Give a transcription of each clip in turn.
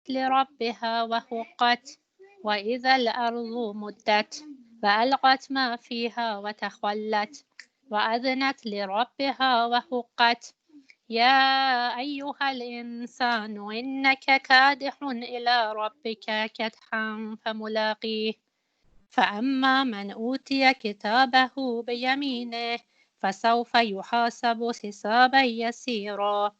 لربها وحقت وإذا الأرض مدت وألقت ما فيها وتخلت وأذنت لربها وحقت يا أيها الإنسان إنك كادح إلى ربك كدحا فملاقيه فأما من أوتي كتابه بيمينه فسوف يحاسب حسابا يسيرا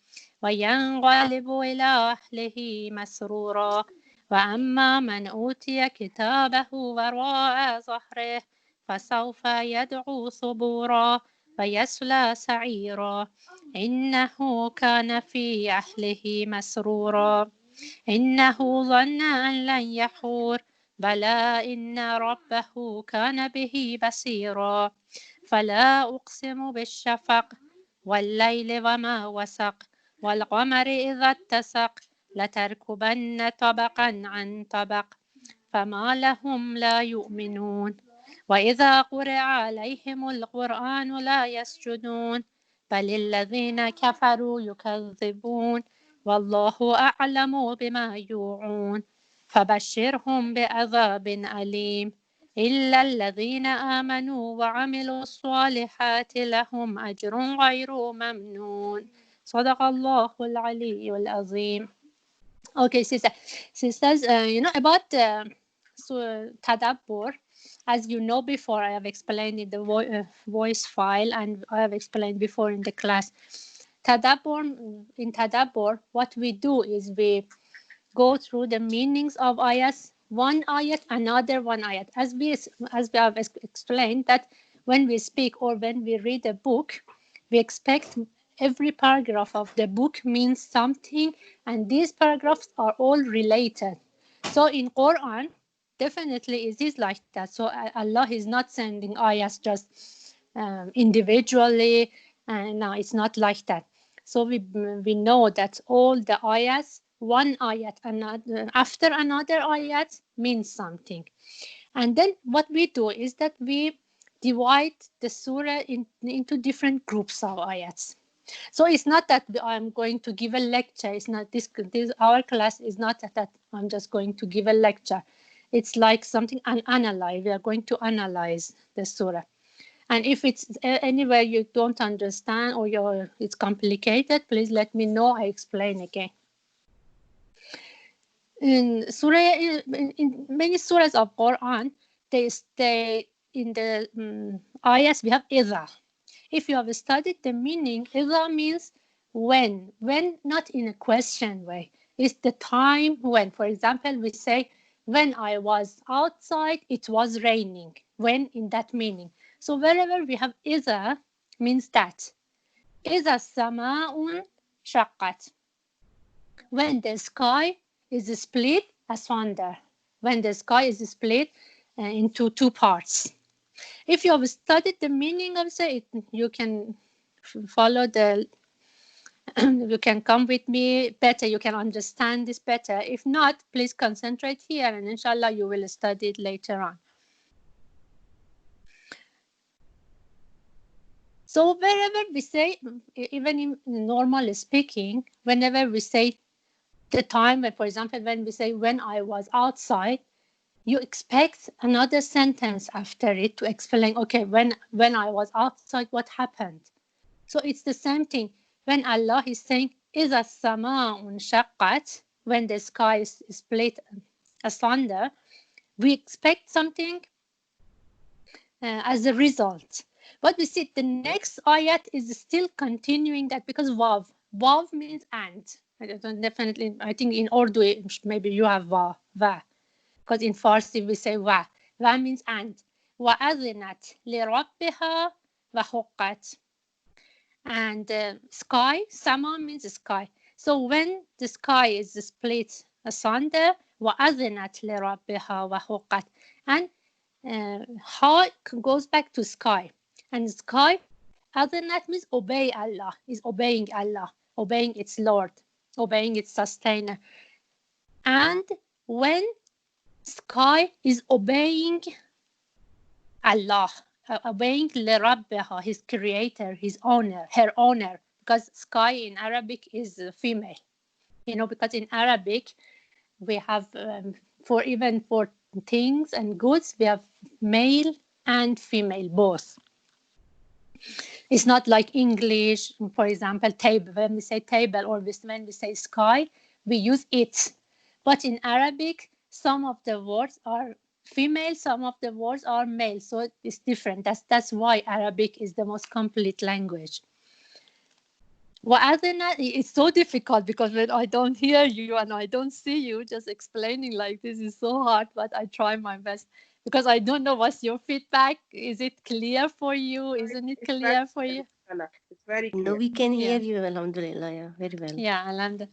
وينقلب إلى أهله مسرورا وأما من أوتي كتابه وراء ظهره فسوف يدعو ثبورا ويصلى سعيرا إنه كان في أهله مسرورا إنه ظن أن لن يحور بلى إن ربه كان به بصيرا فلا أقسم بالشفق والليل وما وسق والقمر إذا اتسق لتركبن طبقا عن طبق فما لهم لا يؤمنون وإذا قرئ عليهم القرآن لا يسجدون بل الذين كفروا يكذبون والله أعلم بما يوعون فبشرهم بعذاب أليم إلا الذين آمنوا وعملوا الصالحات لهم أجر غير ممنون صدق الله العلي العظيم. Okay, sisters, about tadabbur, as you know before, I have explained in the voice file and I have explained before in the class. In tadabbur, what we do is we go through the meanings of ayahs, one ayat, another one ayat. As we have explained that when we speak or when we read a book, we expect every paragraph of the book means something, and these paragraphs are all related. So in Quran, definitely it is like that. So Allah is not sending ayahs just individually, and no, it's not like that. So we know that all the ayahs, one ayat after another ayat means something. And then what we do is that we divide the surah into different groups of ayats. So it's not that I'm going to give a lecture. It's not this our class is not that I'm just going to give a lecture. It's like something analyze. We are going to analyze the surah. And if it's anywhere you don't understand or it's complicated, please let me know. I explain again. In many surahs of Quran, they stay in the ayahs. We have idha. If you have studied the meaning, idha means when not in a question way. It's the time when. For example, we say, when I was outside, it was raining. When in that meaning. So wherever we have idha, means that. Idha sama'un shaqqat. When the sky is split asunder. When the sky is split into two parts. If you have studied the meaning of it, you can follow you can come with me better, you can understand this better. If not, please concentrate here and inshallah you will study it later on. So wherever we say, even in normal speaking, whenever we say the time, for example, when we say when I was outside, you expect another sentence after it to explain, okay, when I was outside, what happened? So it's the same thing. When Allah is saying, إِذَا السَّمَاءُ انشَقَّتْ, when the sky is split asunder, we expect something as a result. But we see the next ayat is still continuing that, because wav. Wav means and. Definitely, I think in Urdu, maybe you have va. Because in Farsi we say wa. Wa means and. وَأَذِنَتْ لِرَبِّهَا وَحُقَّتْ. And sky, sama means sky. So when the sky is split asunder, وَأَذِنَتْ لِرَبِّهَا وَحُقَّتْ. And ha goes back to sky. And sky, adhanat means obey Allah, is obeying Allah, obeying its Lord, obeying its sustainer. And when sky is obeying Allah, obeying لربها, his creator, his owner, her owner, because sky in Arabic is female. Because in Arabic, we have for even for things and goods, we have male and female both. It's not like English, for example, table. When we say table or when we say sky, we use it. But in Arabic, some of the words are female, some of the words are male. So it's different. That's why Arabic is the most complete language. Well, other than that, it's so difficult because when I don't hear you and I don't see you, just explaining like this is so hard, but I try my best because I don't know what's your feedback. Is it clear for you? Isn't it clear for you? It's very No, clear. we can hear Yeah. you, Alhamdulillah. Yeah, very well. Yeah, Alhamdulillah.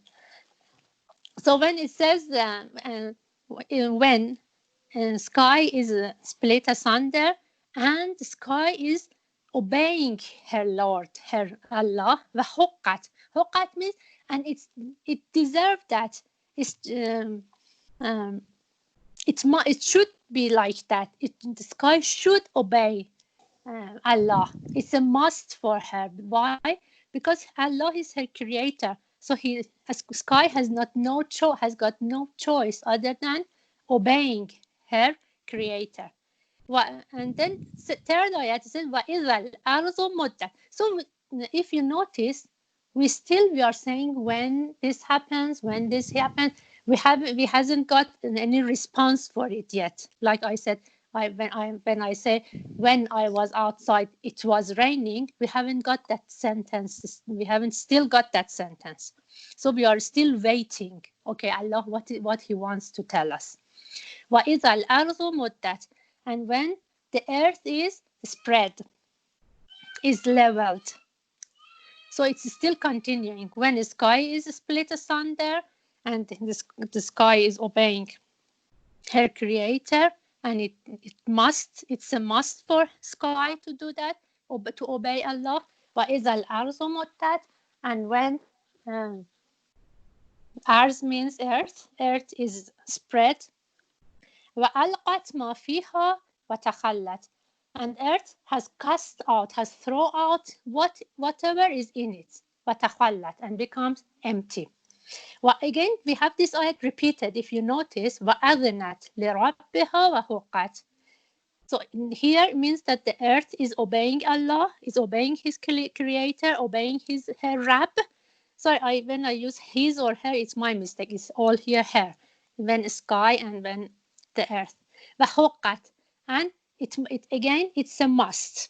So when it says when sky is split asunder and sky is obeying her Lord, her Allah, وحقت. حقت means, and it deserved that. It's, um, it should be like that. The sky should obey Allah. It's a must for her. Why? Because Allah is her creator. So sky has got no choice other than obeying her creator. And then third ayat says, وَإِذَا الْأَرْضُ مُدَّتْ. So if you notice, we are saying when this happens, we hasn't got any response for it yet. Like I said, when I say when I was outside, it was raining. We haven't got that sentence. We haven't still got that sentence. So we are still waiting. Okay, Allah, what He wants to tell us. وَإِذَا الْأَرْضُ مُدَّتْ. And when the earth is spread, is leveled. So it's still continuing. When the sky is split asunder and the sky is obeying her creator, and it's a must for sky to do that, to obey Allah. وَإِذَا الْأَرْضُ مُدَّتْ. And when Arz means earth is spread. وَأَلْقَتْ مَا فِيهَا وَتَخَلَّتْ. And earth has cast out, has thrown out whatever is in it. وَتَخَلَّتْ. And becomes empty. Well, again, we have this ayat repeated. If you notice, وَأَذْنَتْ لِرَبِّهَا وَحُقَّتْ. So here it means that the earth is obeying Allah, is obeying His creator, obeying her Rab. Sorry, when I use his or her, it's my mistake. It's all here, her. When sky and when the earth. وَحُقَّتْ. And it again, it's a must.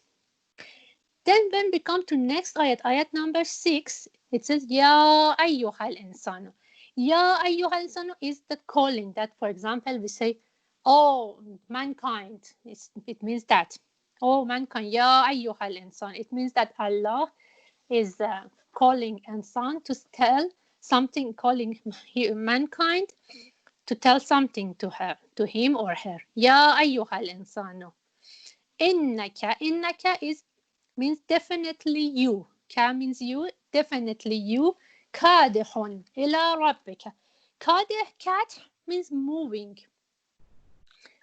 Then when we come to next ayat number 6, it says, Ya ayyuhal insanu. Ya ayyuhal insanu is the calling that, for example, we say, oh, mankind. It means that. Oh, mankind. Ya ayyuhal insan. It means that Allah is calling insan to tell something, calling mankind to tell something to him or her. Ya ayyuhal insanu. Innaka means definitely you. Ka means you, definitely you. Kadihun ila rabbika. Kat means moving.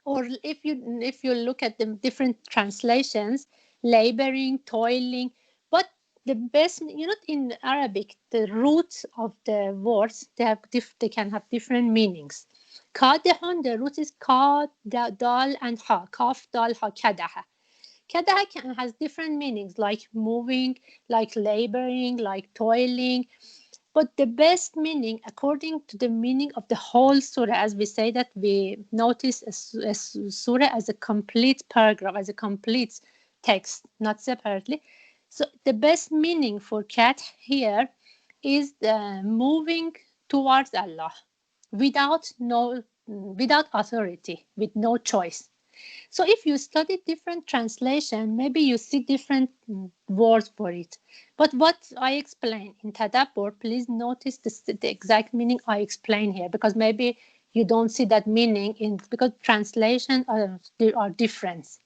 Or if you look at the different translations, laboring, toiling. But the best, in Arabic, the roots of the words, they can have different meanings. Kadihun, the root is ka, dal, and ha. Kaf, dal, ha, kadaha. Kadaha has different meanings, like moving, like laboring, like toiling. But the best meaning, according to the meaning of the whole surah, as we say that we notice a surah as a complete paragraph, as a complete text, not separately. So the best meaning for kat here is the moving towards Allah without authority, with no choice. So if you study different translation, maybe you see different words for it. But what I explain in Tadabbur, please notice the exact meaning I explain here, because maybe you don't see that meaning because translation there are different.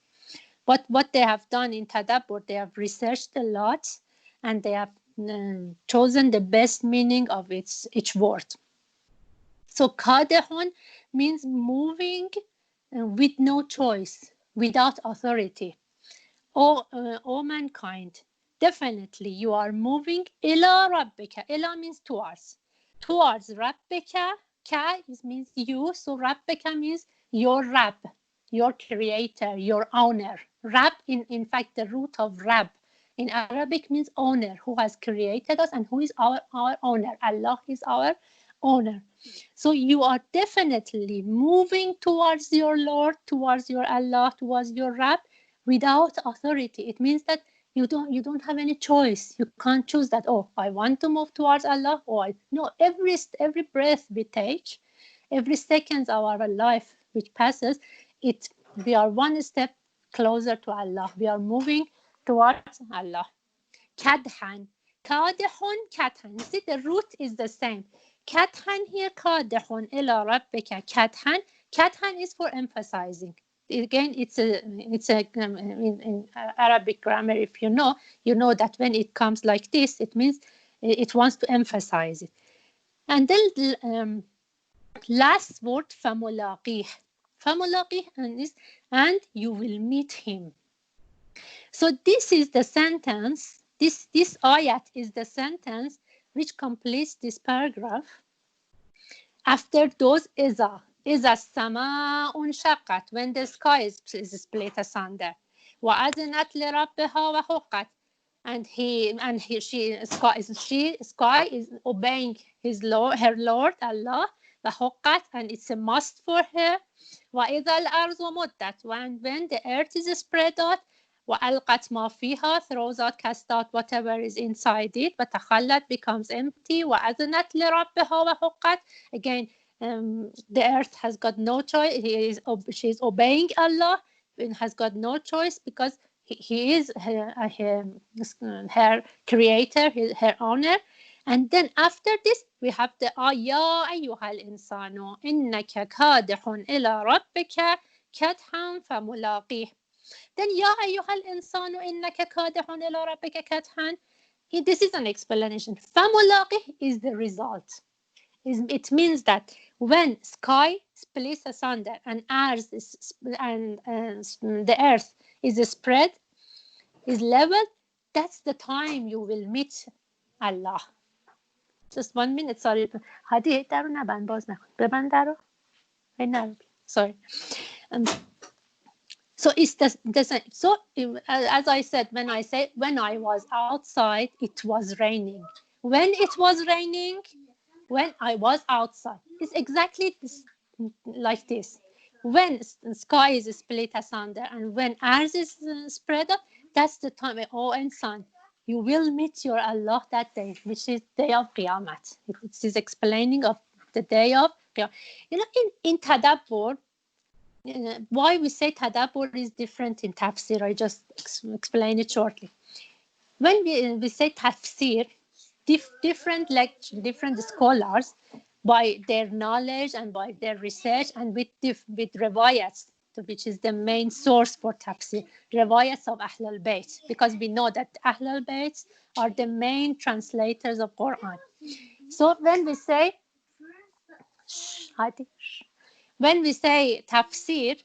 But what they have done in Tadabbur, they have researched a lot and they have chosen the best meaning of each word. So kadehun means moving with no choice, without authority. O mankind, definitely you are moving ila rabbika. Ila means towards. Towards rabbika, Ka means you, so Rabbeka means your Rab, your creator, your owner. Rab, in fact, the root of Rab in Arabic means owner, who has created us and who is our owner. Allah is our owner. So you are definitely moving towards your Lord, towards your Allah, towards your Rab without authority. It means that you don't have any choice. You can't choose that, oh, I want to move towards Allah, or no. Every breath we take, every second of our life which passes, it we are one step closer to Allah. We are moving towards Allah. Kadhan. Kadihun, kadhan. You see, the root is the same. Kadhan here, kadihun ila rabbika kadhan. Kadhan is for emphasizing. Again, it's a in Arabic grammar. If you know that when it comes like this, it means it wants to emphasize it. And then last word, famulaqih. Famulaqih and you will meet him. So this is the sentence, this ayat is the sentence which completes this paragraph after those إذا السماء انشقت, when the sky is split asunder. وأذنت لربها وحقت, and sky is obeying her Lord Allah, وحقت, and it's a must for her. وإذا الأرض مدت, when the earth is spread out, وألقت ما فيها, throws out, cast out whatever is inside it, وتخلت, becomes empty. وأذنت لربها وحقت, again the earth has got no choice. She is obeying Allah and has got no choice because he is her creator, her owner. And then after this we have the يا أيها الإنسان إنك كادح إلى ربك كدحا فملاقيه. Then يا أيها الإنسان إنك كادح إلى ربك كدحا, this is an explanation. فملاقيه is the result. It means that when sky splits asunder and the earth is spread, is leveled, that's the time you will meet Allah. Just 1 minute, sorry. هادی درو نبند، باز نکن، ببند درو. Sorry. So it's the same. So as I said, when I was outside, it was raining. When it was raining, when I was outside, it's exactly like this. When sky is split asunder and when earth is spread up, that's the time. Oh, and son, you will meet your Allah that day, which is day of Qiyamah. It is explaining of the day of Qiyamah. In Tadabbur, why we say Tadabbur is different in Tafsir, I just explain it shortly. When we say Tafsir, different scholars, by their knowledge and by their research and with riwayats, which is the main source for tafsir, riwayats of Ahl al-Bayt, because we know that Ahl al-Bayt are the main translators of Quran. So when we say tafsir,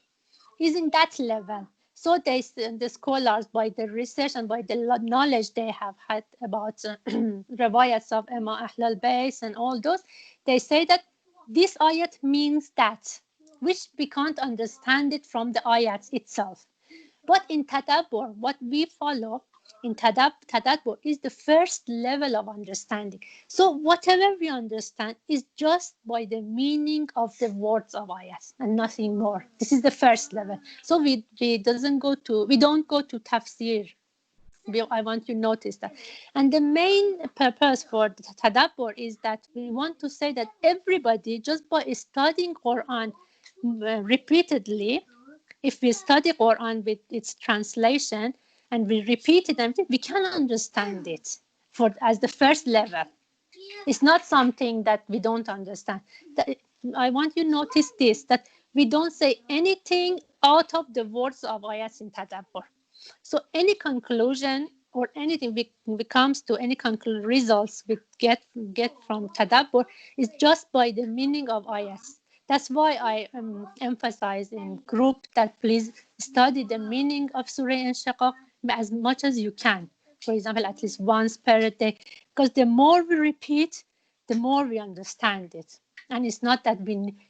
is in that level. So the scholars, by the research and by the knowledge they have had about riwayats of Imam Ahl al-Bayt and all those, they say that this ayat means that, which we can't understand it from the ayats itself. But in Tadabbur, what we follow in Tadabbur is the first level of understanding. So whatever we understand is just by the meaning of the words of ayats and nothing more. This is the first level. So we don't go to tafsir. I want you to notice that. And the main purpose for Tadabbur is that we want to say that everybody, just by studying Quran repeatedly, if we study Quran with its translation and we repeat it, we can understand it as the first level. It's not something that we don't understand. I want you to notice this, that we don't say anything out of the words of ayats in Tadabbur. So any conclusion or anything we comes to any results we get from Tadabbur is just by the meaning of ayats. That's why I emphasize in group that please study the meaning of Surah Inshiqaq as much as you can. For example, at least once per day, because the more we repeat, the more we understand it. And it's not that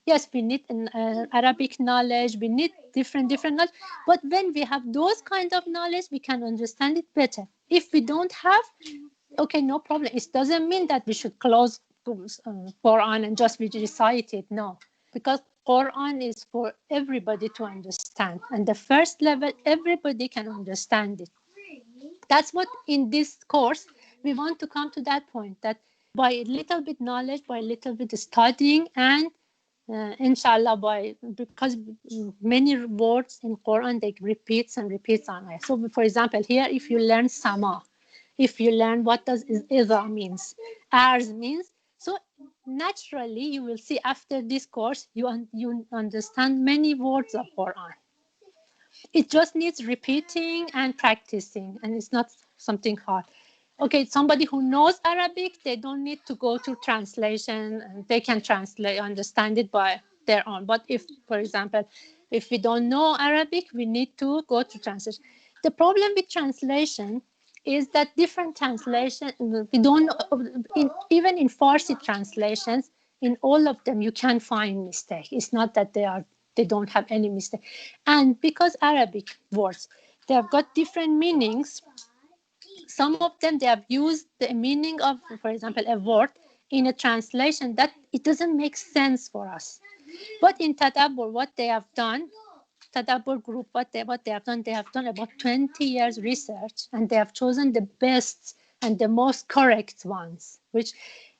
yes, we need an Arabic knowledge, we need different knowledge, but when we have those kind of knowledge, we can understand it better. If we don't have, okay, no problem. It doesn't mean that we should close Quran and just we recite it. No, because Quran is for everybody to understand, and the first level everybody can understand it. That's what in this course we want to come to, that point, that by a little bit knowledge, by a little bit studying, and inshallah, because many words in Quran they repeats and repeats on it. So for example, here if you learn sama, if you learn what does idha means, ars means, so naturally you will see after this course you understand many words of Quran. It just needs repeating and practicing, and it's not something hard. Okay, somebody who knows Arabic, they don't need to go to translation, and they can translate, understand it by their own. But if, for example, if we don't know Arabic, we need to go to translation. The problem with translation is that different translation, we don't, even in Farsi translations, in all of them you can find mistake. It's not that they don't have any mistake. And because Arabic words, they have got different meanings. Some of them they have used the meaning of, for example, a word in a translation that it doesn't make sense for us. But in Tadabbur, what they have done, Tadabbur group, what they have done, they have done about 20 years research, and they have chosen the best and the most correct ones, which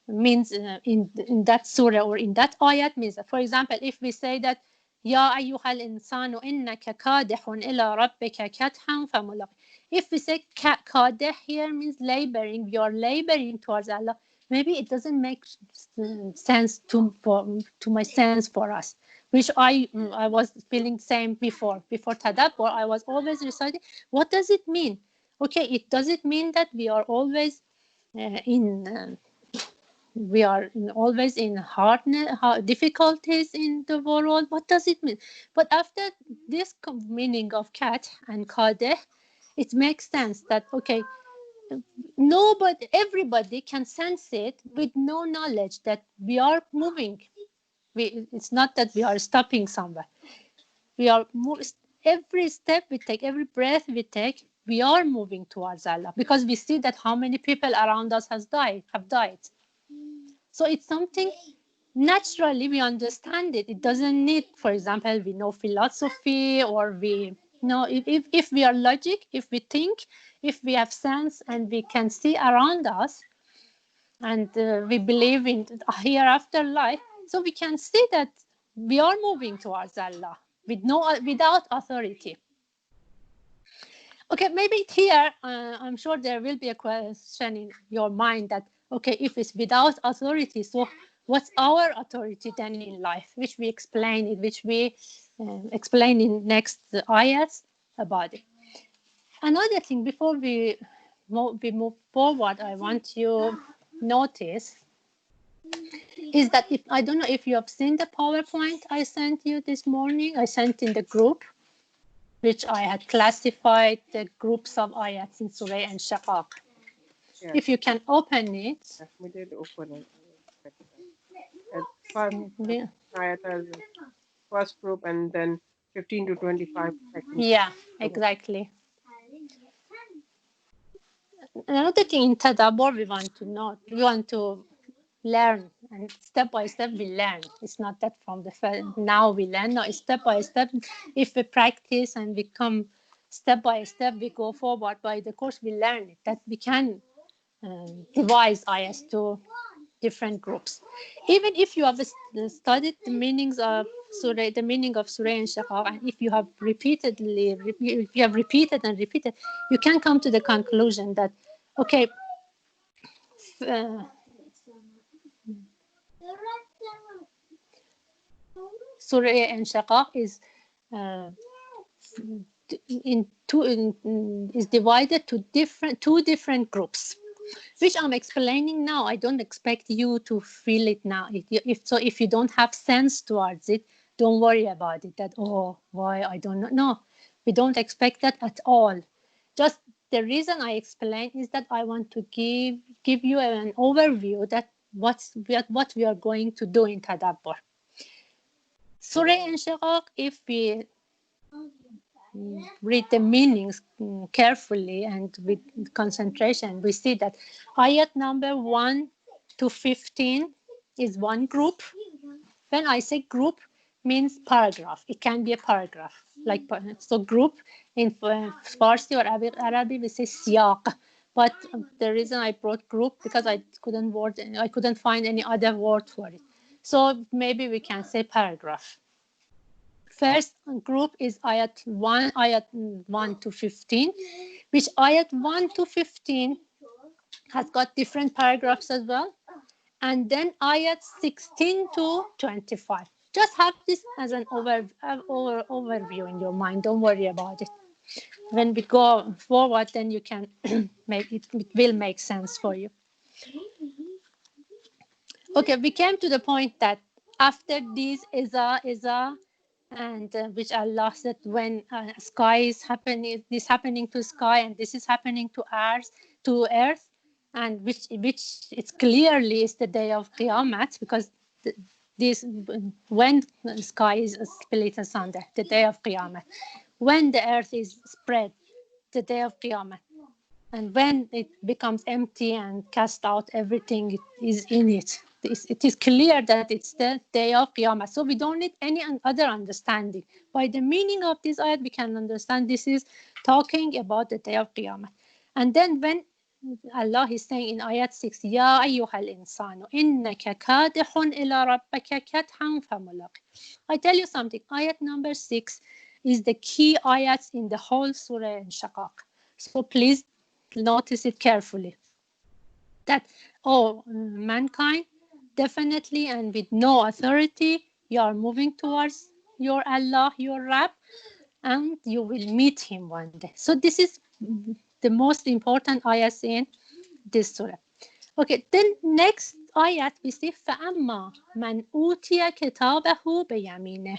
means in that surah or in that ayat means that, for example, if we say that Ya ayyuhal insanu innaka kadihun ila rabbika kadhan famulaqi. If we say kadih here means laboring, we are laboring towards Allah. Maybe it doesn't make sense to my sense for us, which I was feeling same before Tadabbur. I was always reciting, what does it mean? Okay, it does it mean that we are always we are always in difficulties in the world? What does it mean? But after this meaning of cat and kadeh, it makes sense that, okay, everybody can sense it with no knowledge that we are moving. It's not that we are stopping somewhere. We are every step we take, every breath we take, we are moving towards Allah, because we see that how many people around us have died. So it's something naturally we understand it. It doesn't need, for example, we know philosophy, or we know, if we are logic, if we think, if we have sense and we can see around us, and we believe in hereafter life, so we can see that we are moving towards Allah without authority. Okay, maybe here I'm sure there will be a question in your mind that, okay, if it's without authority, so what's our authority then in life? Which we explain in next ayats about it. Another thing before we move forward, I want you notice is that, if I don't know if you have seen the PowerPoint I sent you this morning. I sent in the group, which I had classified the groups of ayats in Surah and Shaqaq. Yeah. If you can open it. We did open it. Ayat as first group, and then 15 to 25 second. Yeah, exactly. Another thing in Tadabbur we want to learn, and step by step we learn. It's not that from the first, now we learn. No, it's step by step. If we practice and we come step by step, we go forward. By the course, we learn it, that we can devise ayahs to different groups. Even if you have studied the meanings of Surah, the meaning of Surah and Shaqaq, and if you have repeated, you can come to the conclusion that, okay, Surah and Shaqaq is is divided to two different groups, which I'm explaining now. I don't expect you to feel it now. If you don't have sense towards it, don't worry about it. That, oh, why, I don't know. No, we don't expect that at all. Just the reason I explain is that I want to give you an overview that what we are going to do in Tadabbur. Surah Inshiqaq, if we read the meanings carefully and with concentration, we see that ayat number 1 to 15 is one group. When I say group, means paragraph. It can be a paragraph. So group in Farsi or Arabic we say siyaq. But the reason I brought group because I couldn't find any other word for it. So maybe we can say paragraph. First group is ayat 1 to 15, which ayat 1 to 15 has got different paragraphs as well. And then ayat 16 to 25. Just have this as an overview in your mind. Don't worry about it. When we go forward, then you can make it will make sense for you. Okay, we came to the point that after this Iza, and which Allah said when sky is happening, this happening to sky, and this is happening to earth, and which it's clearly is the day of Qiyamah, because this when the sky is split asunder, the day of Qiyamah, when the earth is spread, the day of Qiyamah, and when it becomes empty and cast out everything is in it. It is clear that it's the day of Qiyamah. So we don't need any other understanding. By the meaning of this ayat, we can understand this is talking about the day of Qiyamah. And then when Allah is saying in ayat 6, Ya ayyuhal insanu, innaka kadihun ila rabbaka kathan famulaqi. I tell you something, ayat number 6 is the key ayats in the whole surah Inshiqaq. So please notice it carefully. That, mankind, definitely and with no authority, you are moving towards your Allah, your Rabb, and you will meet him one day. So this is the most important ayat in this surah. Okay, then next ayat we see فَأَمَّا مَنْ أُوتِيَ كِتَابَهُ بِيَمِينِهِ.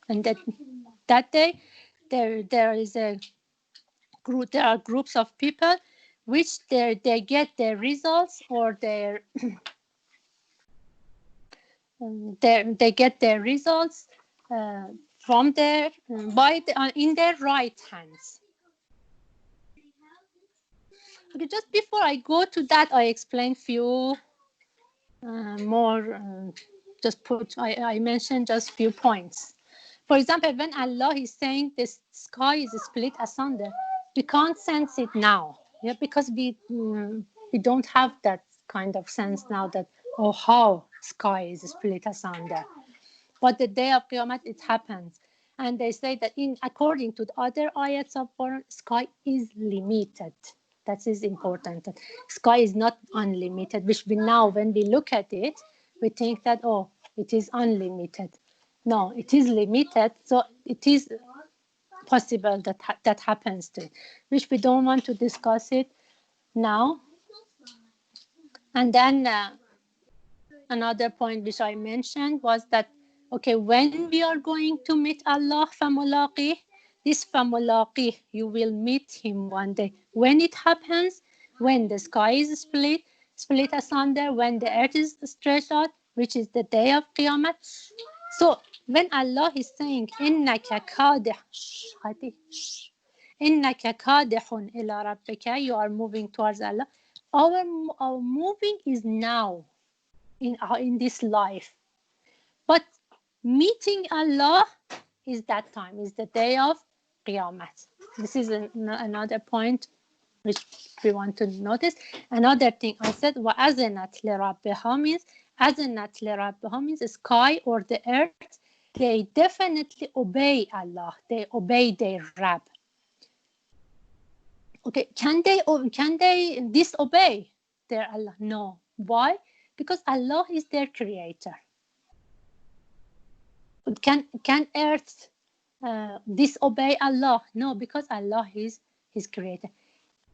And that day there is a group, there are groups of people which they get their results or they get their results from their in their right hands. Okay, just before I go to that, I explain few more. I mentioned just few points. For example, when Allah is saying this sky is split asunder, we can't sense it now, because we don't have that kind of sense now that how sky is split asunder. But the day of Qiyamah it happens, and they say that according to the other ayats of Quran, sky is limited. That is important. That sky is not unlimited, which we now, when we look at it, we think that it is unlimited. No, it is limited. So it is possible that happens to it, which we don't want to discuss it now. And then another point which I mentioned was that, okay, when we are going to meet Allah, famulaqi, this famulaqi, you will meet him one day. When it happens, when the sky is split asunder, when the earth is stretched out, which is the day of Qiyamah. So when Allah is saying, innaka kadihun ila rabbika, you are moving towards Allah. Our moving is now in this life, but meeting Allah is that time, is the day of Qiyamah. This is another point which we want to notice. Another thing I said, وَأَذَنَتْ لِرَبِّهَا means, أَذَنَتْ لِرَبِّهَا means the sky or the earth, they definitely obey Allah. They obey their Rabb. Okay, can they disobey their Allah? No. Why? Because Allah is their creator. Can earth disobey Allah? No, because Allah is his creator.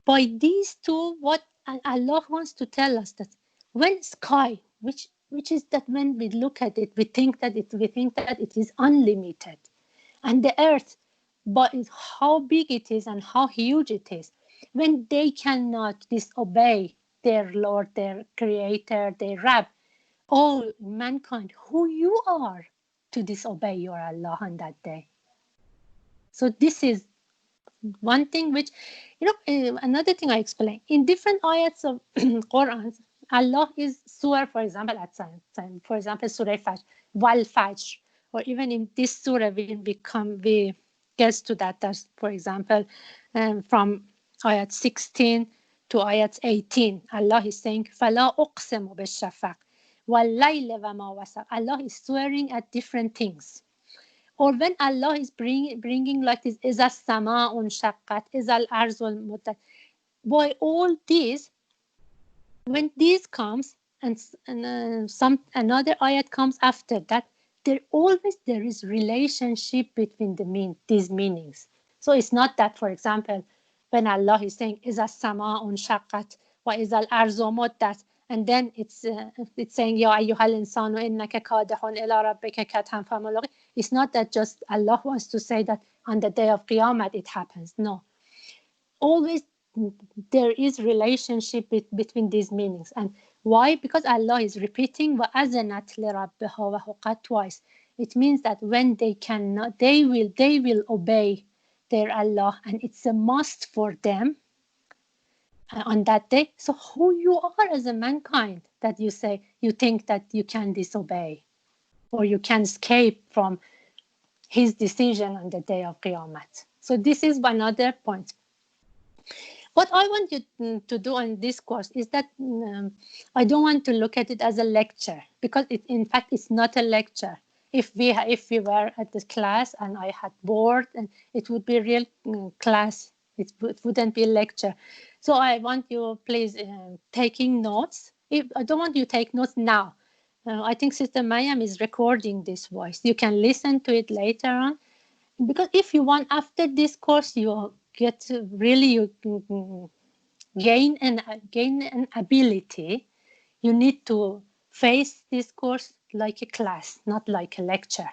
By these two, what Allah wants to tell us, that when sky, which is that when we look at it, we think that it is unlimited, and the earth, but how big it is and how huge it is, when they cannot disobey their Lord, their Creator, their Rab. Oh, mankind, who you are to disobey your Allah on that day. So this is one thing which, another thing I explain. In different ayats of Quran, Allah is surah, for example, at time, for example, Surah Fajr, Wal Fajr, or even in this surah, we get to that. That's, for example, from ayat 16 to ayat 18, Allah is saying, فَلَا أُقْسِمُ بِالشَّفَقِ وَاللَّيْلِ وَمَا وَسَقَ. Allah is swearing at different things. Or when Allah is bringing like this, إِذَا السَّمَاءُ انشَقَّتْ إِذَا الْأَرْضُ مُدَّتْ. Boy, all these, when these comes and some another ayat comes after that, there is relationship between these meanings. So it's not that, for example, when Allah is saying إِذَا السَّمَاءُ انشَقَّتْ وَإِذَا الْأَرْضُ مُدَّتْ, and then it's saying يَا أَيُّهَا الْإِنسَانُ إِنَّكَ كَادِحٌ إِلَى رَبِّكَ كَدْحًا فَمُلَاقِيهِ. It's not that just Allah wants to say that on the day of Qiyamah it happens. No, always there is relationship between these meanings. And why? Because Allah is repeating وَأَذَنَتْ لِرَبِّهَا وَحُقَّتْ twice. It means that when they cannot, they will obey their Allah, and it's a must for them on that day. So who you are as a mankind that you think that you can disobey or you can escape from his decision on the day of Qiyamah. So this is another point. What I want you to do on this course is that I don't want to look at it as a lecture, because in fact it's not a lecture. If we were at the class and I had board, and it would be a real class, it wouldn't be a lecture. So I want you please taking notes. I don't want you to take notes now. I think Sister Mayam is recording this voice. You can listen to it later on, because if you want, after this course, you get you gain an ability. You need to face this course like a class, not like a lecture.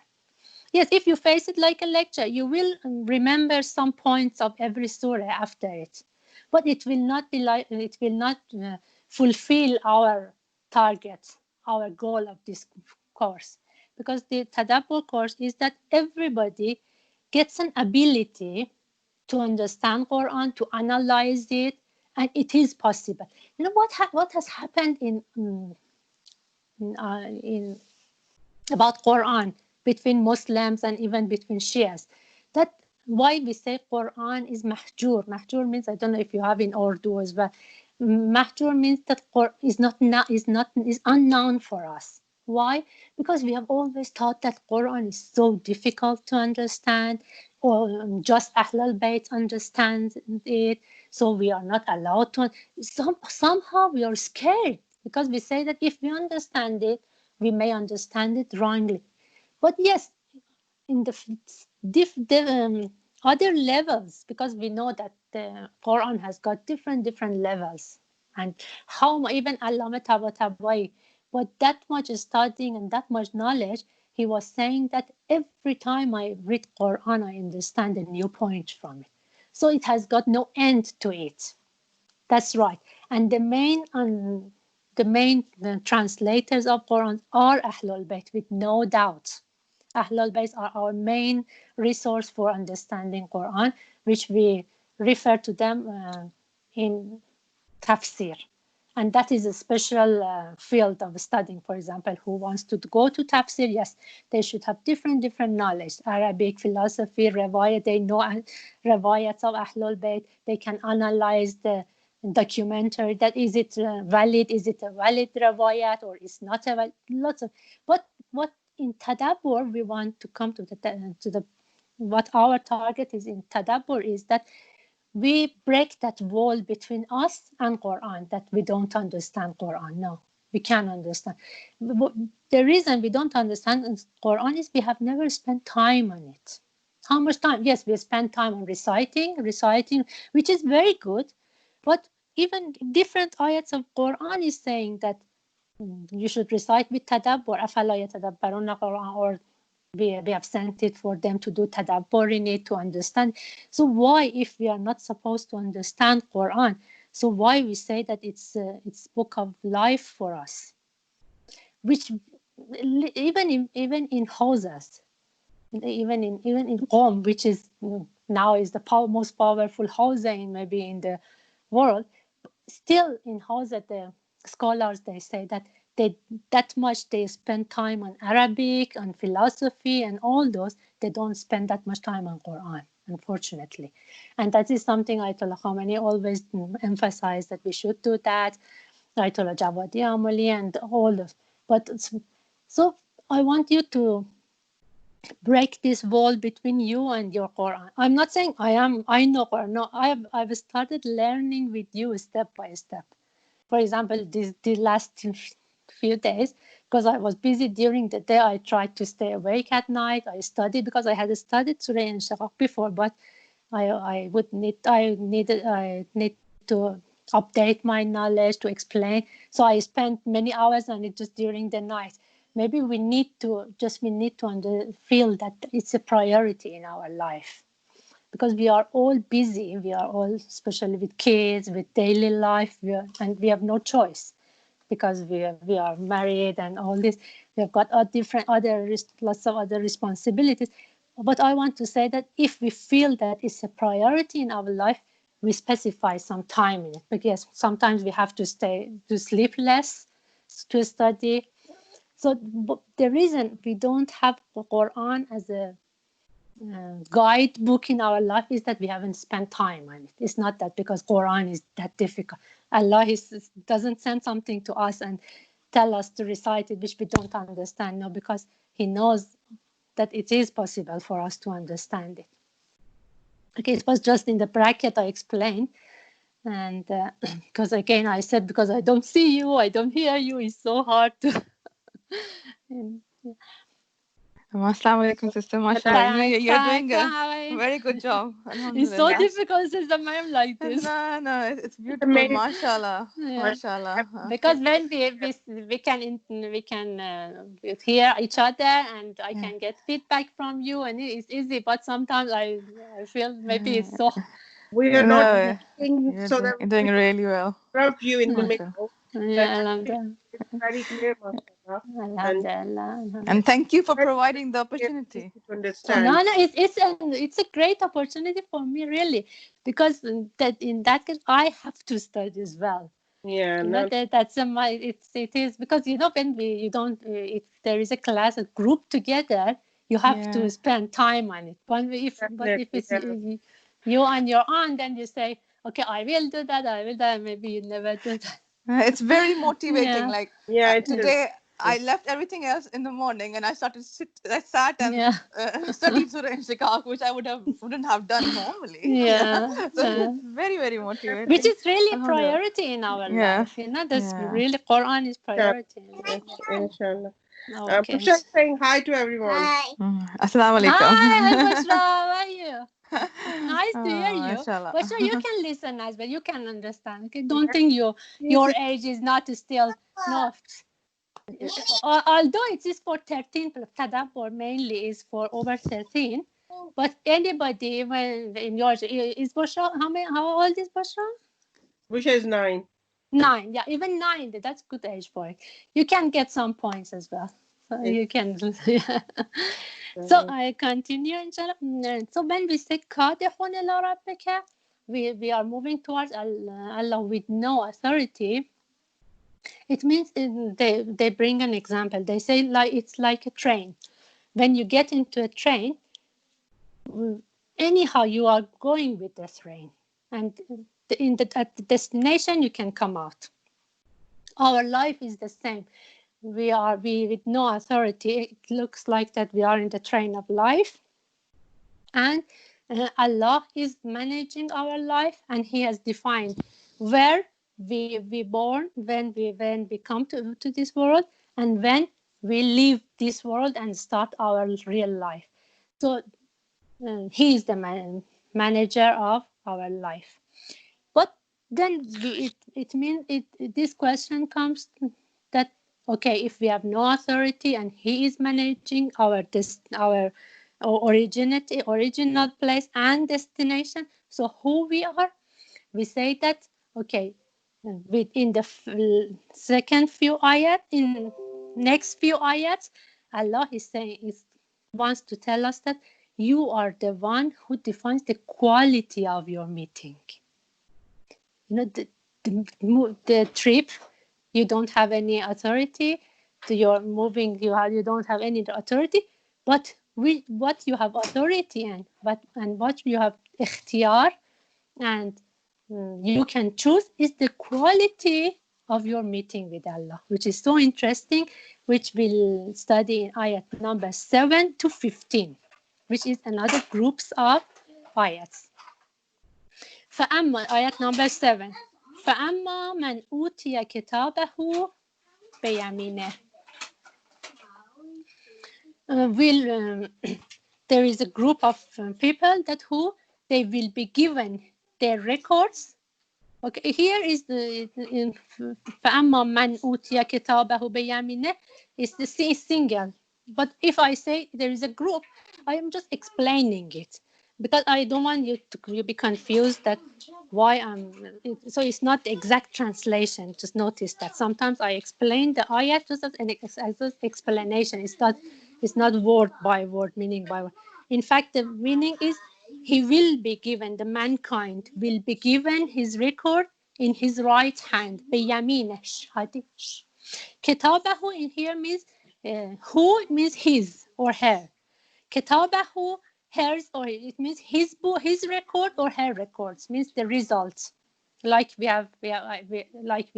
Yes, if you face it like a lecture, you will remember some points of every surah after it, but it will not fulfill our target, our goal of this course, because the Tadabbur course is that everybody gets an ability to understand Quran, to analyze it, and it is possible. You know what has happened in about Quran between Muslims and even between Shias. That why we say Quran is mahjur. Mahjur means, I don't know if you have in Urdu as well. Mahjur means that Quran is unknown for us. Why? Because we have always thought that Quran is so difficult to understand, or just Ahlul Bayt understands it, so we are not allowed to. Somehow we are scared, because we say that if we understand it, we may understand it wrongly. But yes, in the other levels, because we know that the Quran has got different levels, and how even Allama Tabatabai, but that much studying and that much knowledge, he was saying that every time I read Quran, I understand a new point from it. So it has got no end to it. That's right. And the main translators of Quran are Ahlul Bayt, with no doubt. Ahlul Bayt are our main resource for understanding Quran, which we refer to them in tafsir. And that is a special field of studying. For example, who wants to go to tafsir, yes, they should have different knowledge. Arabic, philosophy, riwayat, they know riwayats of Ahlul Bayt. They can analyze the documentary, that is it valid, is it a valid riwayat, or is not a valid, lots of what in tadabbur we want to come to the what our target is in tadabbur is that we break that wall between us and Quran, that we don't understand Quran. No, we can't understand. The reason we don't understand Quran is we have never spent time on it. How much time? Yes, we spend time on reciting, which is very good, but even different ayats of Quran is saying that you should recite with tadabbur. أَفَلَا يَتَدَبَّرُونَ Quran, or we have sent it for them to do tadabbur in it, to understand. So why, if we are not supposed to understand Quran, So why we say that it's book of life for us, which even in houses, even in home, which is now is the most powerful house in maybe in the world. Still in house, that the scholars they say that they that much they spend time on Arabic and philosophy and all those, they don't spend that much time on Quran, unfortunately. And that is something Ayatollah Khamenei always emphasized, that we should do that. Ayatollah Jawadi Amali and all those. But so I want you to break this wall between you and your Quran. I'm not saying I know Quran. No, I've started learning with you step by step. For example, the last few days, because I was busy during the day, I tried to stay awake at night. I studied because I had studied Surah and Shaqaq before, but I need to update my knowledge to explain. So I spent many hours on it just during the night. Maybe we need to feel that it's a priority in our life, because we are all busy. We are all, especially with kids, with daily life, and we have no choice, because we are married and all this. We have got lots of other responsibilities. But I want to say that if we feel that it's a priority in our life, we specify some time in it. Because sometimes we have to sleep less to study. So the reason we don't have the Quran as a guidebook in our life is that we haven't spent time on it. It's not that because Quran is that difficult. Allah doesn't send something to us and tell us to recite it which we don't understand. No, because He knows that it is possible for us to understand it. Okay, it was just in the bracket I explained. And because again I said, because I don't see you, I don't hear you, it's so hard to and, Assalamu alaikum, sister. MashaAllah. You're doing a very good job. It's so Alhamdulillah. difficult since I'm like this. No, it's beautiful. Amazing. MashaAllah. Yeah. MashaAllah. Because when we can hear each other, and I can get feedback from you, and it's easy. But sometimes I feel maybe it's so. We are No, not doing so that you're doing we really well. interrupt you in the Mashallah. middle. Yeah, That it's very clear, mashallah. And Alhamdulillah. And thank you for very providing the clear opportunity. to understand. No, it's a great opportunity for me, really, because that in that case I have to study as well. Yeah, You know, no, it is because when you don't if there is a class, a group together, you have to spend time on it. But if definitely. it's Yeah. you on your own, then you say, okay, I will do that, I will do that. Maybe you never do that. It's very motivating. Yeah. Like Yeah, it is. today, I left everything else in the morning and I sat and Yeah. studied Surah in Chicago, which I wouldn't have done normally. Yeah. So it's very, very motivating. Which is really a Alhamdulillah. priority in our Yes. life. You know, that's Yeah. really Quran is priority. Inshallah. Okay. Pusha is saying hi to everyone. Assalamu alaikum. Hi, Bushra, how are you? Nice to hear you. Mashallah. Bushra, you can listen as well. You can understand. Okay, don't think your age is not still no. Although it is for 13, Tadabbur mainly is for over 13. But anybody when in your is Bushra, how old is Bushra? Pusha is 9. 9, yeah, even 9. That's good age for it. You can get some points as well. So you can. Yeah. So I continue, inshallah. So when we say Kadihun ila rabbika, we are moving towards Allah with no authority. It means they bring an example. They say like it's like a train. When you get into a train, anyhow you are going with the train, and at the destination you can come out. Our life is the same. We with no authority. It looks like that we are in the train of life, and Allah is managing our life, and He has defined where we born, when we come to this world, and when we leave this world and start our real life. So He is the manager of our life. But then it means this question comes that okay, if we have no authority and He is managing our original place and destination, so who we are? We say that Okay, within the second few ayat, in next few ayats, Allah is saying, wants to tell us that you are the one who defines the quality of your meeting. You know, the trip, you don't have any authority. You're moving, you don't have any authority. But what you have authority and what you have ikhtiyar and you can choose is the quality of your meeting with Allah, which is so interesting, which we'll study in ayat number 7 to 15, which is another groups of ayats. فأما ayat number 7 فأما من أوتي كتابه بيمينه there is a group of people that who they will be given their records. Okay, here is the فأما من أوتي كتابه بيمينه is the single. But if I say there is a group, I am just explaining it because I don't want you to be confused that why so it's not the exact translation. Just notice that sometimes I explain the ayat just as an explanation. It's not word by word, meaning by word. In fact, the meaning is he will be given, the mankind will be given his record in his right hand. بيمينش. كتابه in here means who means his or her. كتابه, hers, or it means his book, his record or her records, means the results. Like we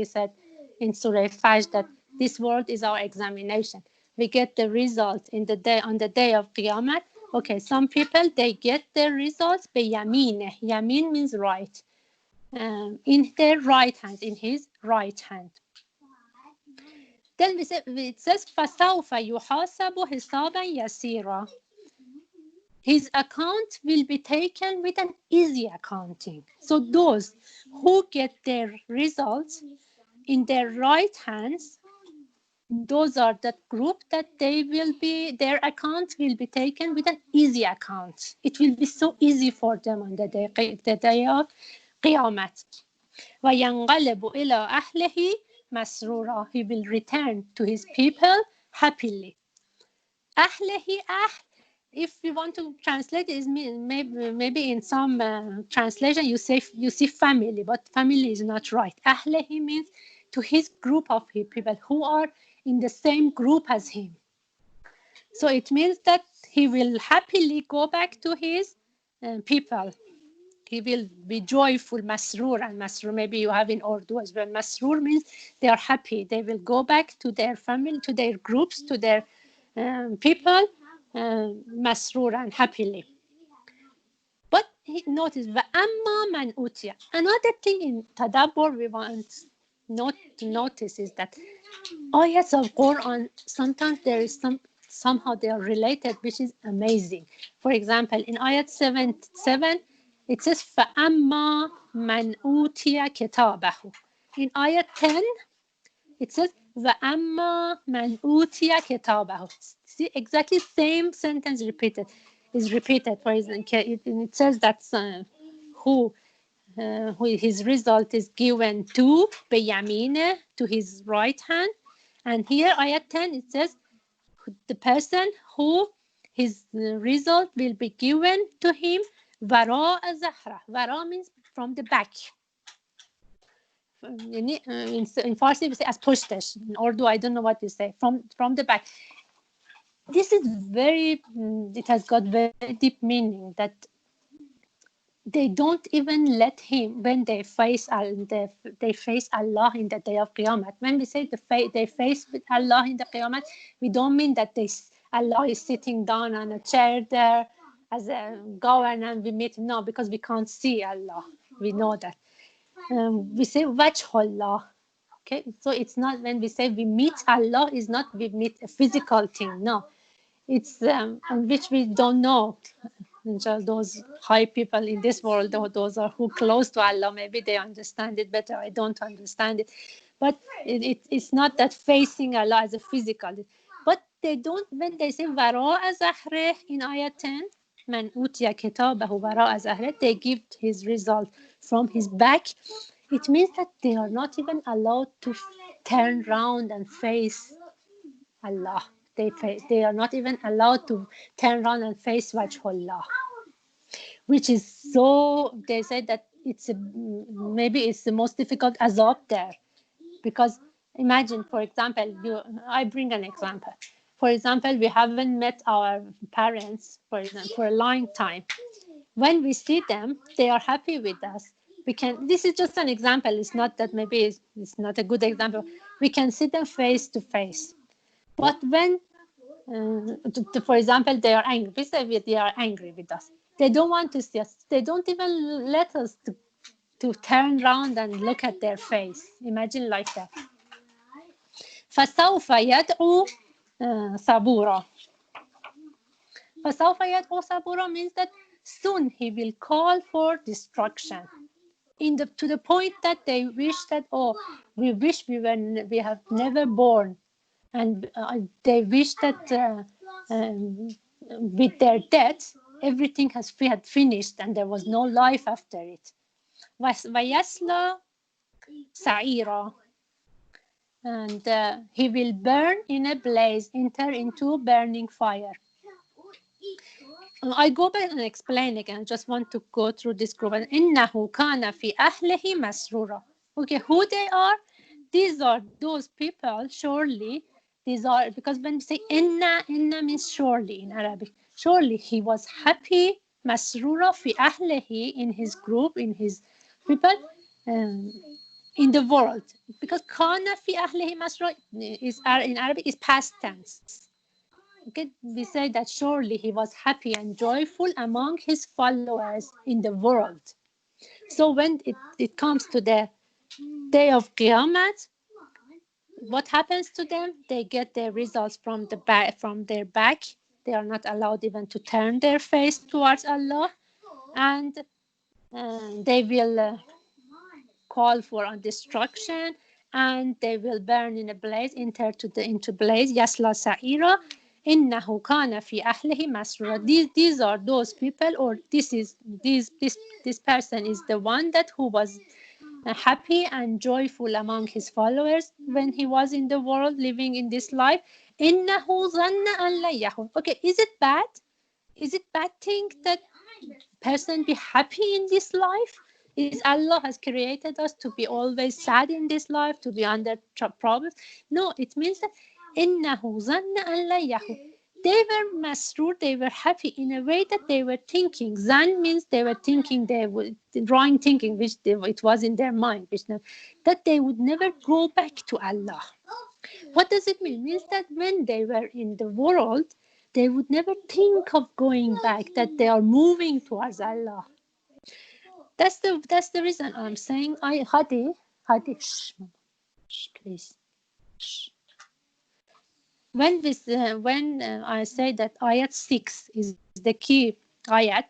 said in Surah Fajr that this world is our examination. We get the results on the day of Qiyamah. Okay, some people they get their results بيمينه. Yamin means right. In their right hand, in his right hand. Then it says فسوف يحاسب حسابا يسيرا. His account will be taken with an easy accounting. So those who get their results in their right hands, those are that group that their account will be taken with an easy account. It will be so easy for them on the day of Qiyamah. وَيَنْقَلِبُ إِلَىٰ أَهْلِهِ مَسْرُورًا. He will return to his people happily. أهله, if you want to translate it, maybe in some translation you see family, but family is not right. أهله means to his group of people who are in the same group as him. So it means that he will happily go back to his people. He will be joyful, masroor, and masroor maybe you have in Urdu as well. Masroor means they are happy. They will go back to their family, to their groups, to their people, masroor and happily. But notice, وَأَمَّا مَنْ أُوتِيَ. Another thing in Tadabbur we want to notice is that ayats of Quran, sometimes there is somehow they are related, which is amazing. For example, in ayat 7, it says فَأَمَّا مَنْ أُوتِيَ كِتَابَهُ. In ayat 10, it says وَأَمَّا مَنْ أُوتِيَ كِتَابَهُ. See, exactly same sentence is repeated. For example, it says that who his result is given to بيمينه, to his right hand. And here, ayat 10, it says the person who his result will be given to him وراء ظهره. وراء means from the back. In Farsi we say as pushtash. In Urdu I don't know what you say. From the back. This is it has got very deep meaning that they don't even let him when they face Allah in the day of Qiyamah. When we say they face with Allah in the Qiyamah, we don't mean that Allah is sitting down on a chair there as a governor and we meet him. No, because we can't see Allah. We know that. We say Wajhullah. Okay, so it's not when we say we meet Allah, is not we meet a physical thing. No, it's which we don't know. Those high people in this world, those are who close to Allah, maybe they understand it better. I don't understand it, but it's not that facing Allah as a physical. But they don't, when they say وراء ظهره in ayat 10, من أوتي كتابه وراء ظهره, they give his result from his back. It means that they are not even allowed to turn round and face Allah. They are not even allowed to turn around and face Wajhullah, which is so. They say that maybe it's the most difficult azab there, because imagine, for example, I bring an example. For example, we haven't met our parents, for example, for a long time. When we see them, they are happy with us. We can. This is just an example. It's not that maybe it's not a good example. We can see them face to face. But when, for example, they are angry, we say they are angry with us. They don't want to see us. They don't even let us to turn around and look at their face. Imagine like that. فسوف يدعو ثبورا. فسوف يدعو ثبورا means that soon he will call for destruction. To the point that they wish that, oh, we wish we have never born, and they wish that with their death everything had finished and there was no life after it. وَيَصْلَى سَعِيرًا, and he will burn in a blaze, enter into burning fire. I go back and explain again. I just want to go through this group. إِنَّهُ كَانَ فِي أَهْلِهِ مَسْرُورًا. Okay, who they are? These are those people, surely. These are, because when we say inna means surely in Arabic. Surely he was happy, masrura fi ahlihi, in his group, in his people, in the world. Because kana fi ahlihi masrura is in Arabic is past tense. Okay, we say that surely he was happy and joyful among his followers in the world. So when it comes to the day of Qiyamah, what happens to them? They get their results from their back. They are not allowed even to turn their face towards Allah, and they will call for destruction, and they will burn in a blaze, into blaze. Yasla sa'ira. إنه كان في أهله مسرورا. These are those people, or this person is the one who was happy and joyful among his followers when he was in the world living in this life. إنه ظن أن لا يحور. Okay, is it bad? Is it bad thing that person be happy in this life? Is Allah has created us to be always sad in this life, to be under problems? No, it means that إنه ظن أن لا يحور. They were masroor, they were happy in a way that they were thinking. Zan means they were thinking, they were drawing thinking, which it was in their mind, that they would never go back to Allah. What does it mean? It means that when they were in the world, they would never think of going back, that they are moving towards Allah. That's the reason I'm saying, Hadi, shh, please. Shh. When I say that ayat 6 is the key ayat,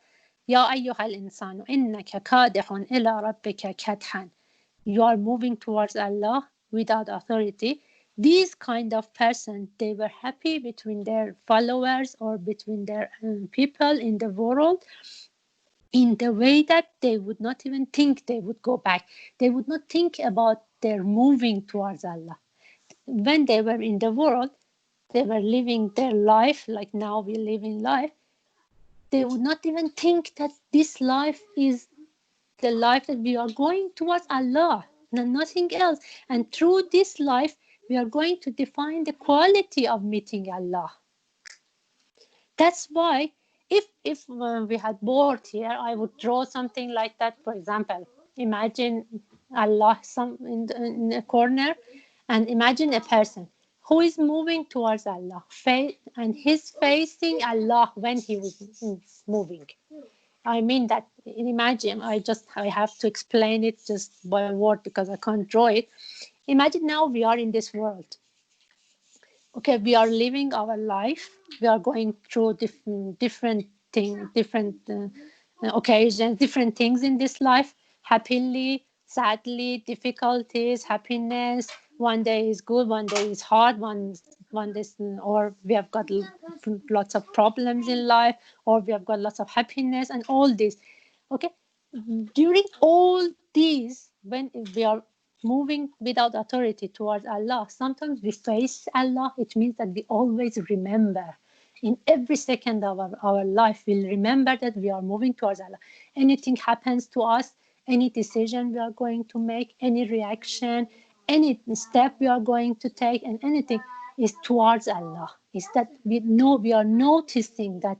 Ya ayyuhal insanu innaka kadihun ila rabbika kadhan. You are moving towards Allah without authority. These kind of person, they were happy between their followers or between their people in the world, in the way that they would not even think they would go back. They would not think about their moving towards Allah. When they were in the world, they were living their life like now we live in life. They would not even think that this life is the life that we are going towards Allah, nothing else. And through this life, we are going to define the quality of meeting Allah. That's why if we had board here, I would draw something like that. For example, imagine Allah in a corner, and imagine a person who is moving towards Allah, and he's facing Allah when he was moving. I mean that, imagine, I have to explain it just by word because I can't draw it. Imagine now we are in this world. Okay, we are living our life. We are going through different things, different occasions, different things in this life. Happily, sadly, difficulties, happiness. One day is good, one day is hard, one day, or we have got lots of problems in life, or we have got lots of happiness and all this. Okay, during all these, when we are moving without authority towards Allah, sometimes we face Allah. It means that we always remember. In every second of our life, we'll remember that we are moving towards Allah. Anything happens to us, any decision we are going to make, any reaction, any step we are going to take, and anything is towards Allah. Is that we know, we are noticing that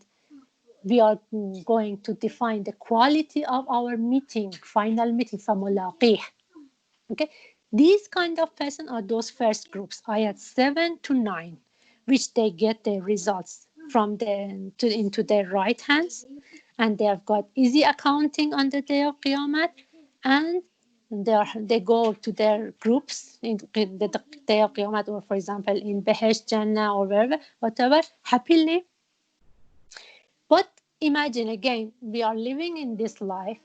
we are going to define the quality of our meeting, final meeting, فَمُلَاقِيهِ. Okay, these kind of person are those first groups, ayat 7 to 9, which they get their results from into their right hands, and they have got easy accounting on the day of Qiyamah, and they go to their groups in the day of Qiyamah, or for example in Behesh, Jannah, or wherever, whatever, happily. But imagine again, we are living in this life,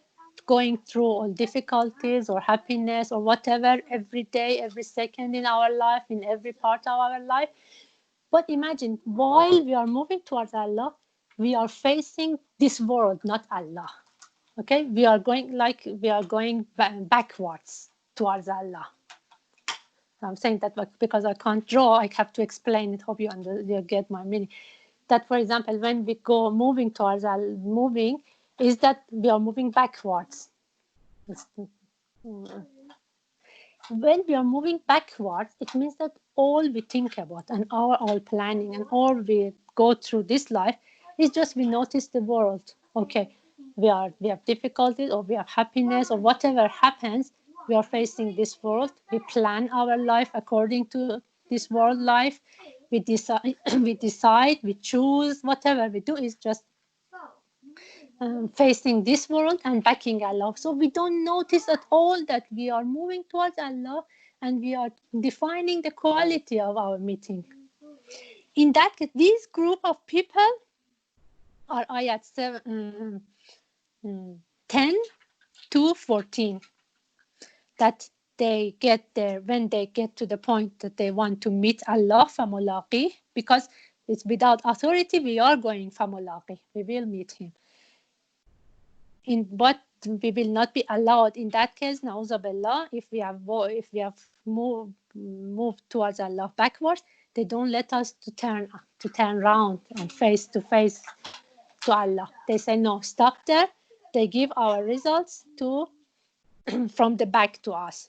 going through all difficulties or happiness or whatever every day, every second in our life, in every part of our life. But imagine, while we are moving towards Allah, we are facing this world, not Allah. Okay, we are going backwards towards Allah. I'm saying that because I can't draw, I have to explain it. Hope you get my meaning. That, for example, when we go moving towards moving, is that we are moving backwards. When we are moving backwards, it means that all we think about and all planning and all we go through this life is just we notice the world. Okay, we have difficulties or we have happiness or whatever happens, we are facing this world. We plan our life according to this world life. We decide, we choose, whatever we do is just facing this world and backing Allah. So we don't notice at all that we are moving towards Allah and we are defining the quality of our meeting. In that case, this group of people are ayat 10 to 14. That they get there when they get to the point that they want to meet Allah, famulaqi, because it's without authority we are going famulaqi, we will meet him. But we will not be allowed in that case, na'uzubillah, if we have moved towards Allah backwards, they don't let us to turn around and face to face to Allah. They say no, stop there. They give our results to from the back to us.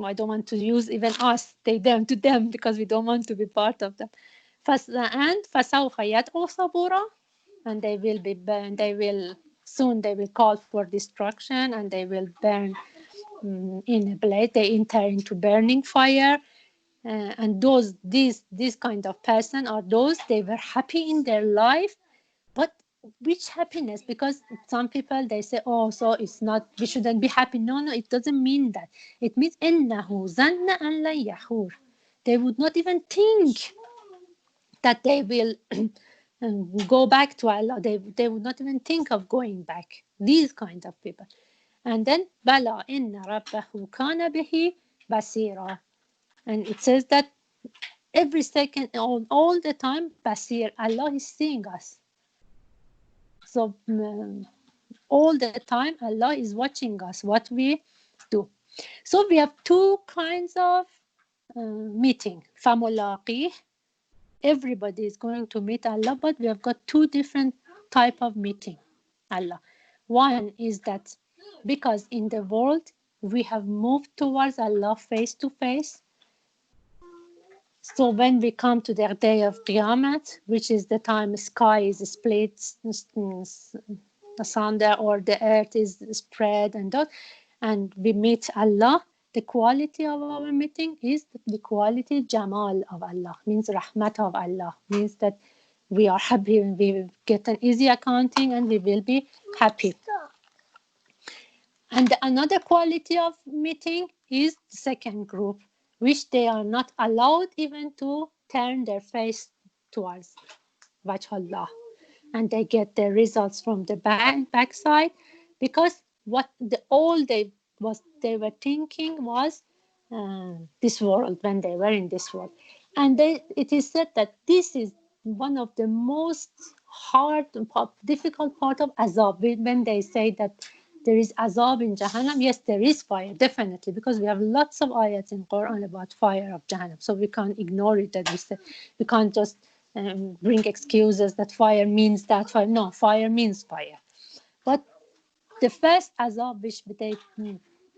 I don't want to use even us, them to them, because we don't want to be part of them. And فَسَوْفَ يَدْعُوا ثَبُورًا, and they will be burned. They will call for destruction, and they will burn in a blaze. They enter into burning fire. And these kind of person are those, they were happy in their life, but which happiness? Because some people, they say, oh, so it's not, we shouldn't be happy. No, it doesn't mean that. It means إِنَّهُ ظَنَّ أَنْ لَنْ يَحُورَ. They would not even think that they will go back to Allah. They would not even think of going back. These kind of people. And then بَلَا إِنَّ رَبَّهُ كَانَ بِهِ بَصِيرًا. And it says that every second, all the time, Basir, Allah is seeing us. So all the time, Allah is watching us, what we do. So we have two kinds of meeting. Famulaqih, everybody is going to meet Allah, but we have got two different type of meeting Allah. One is that because in the world, we have moved towards Allah face to face. So when we come to the day of Qiyamah, which is the time sky is split asunder or the earth is spread and we meet Allah, the quality of our meeting is the quality Jamal of Allah, means Rahmat of Allah, means that we are happy and we will get an easy accounting and we will be happy. And another quality of meeting is the second group, which they are not allowed even to turn their face towards Wajh Allah. And they get their results from the backside, because all they were thinking was this world when they were in this world. And it is said that this is one of the most hard, difficult part of azab, when they say that there is azab in Jahannam. Yes, there is fire, definitely, because we have lots of ayats in Quran about fire of Jahannam. So we can't ignore it. That we can't just bring excuses that fire means that fire. No, fire means fire. But the first azab which they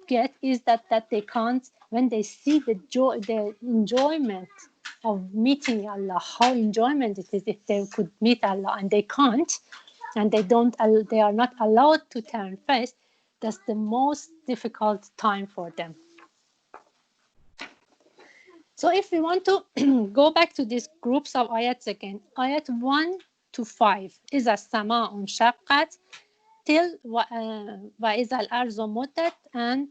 get is that they can't, when they see the joy, the enjoyment of meeting Allah, how enjoyment it is if they could meet Allah and they can't, and they are not allowed to turn face. That's the most difficult time for them. So if we want to go back to these groups of ayats again, ayat 1 to 5 is a sama shaqqat till وإذا الأرض مدت and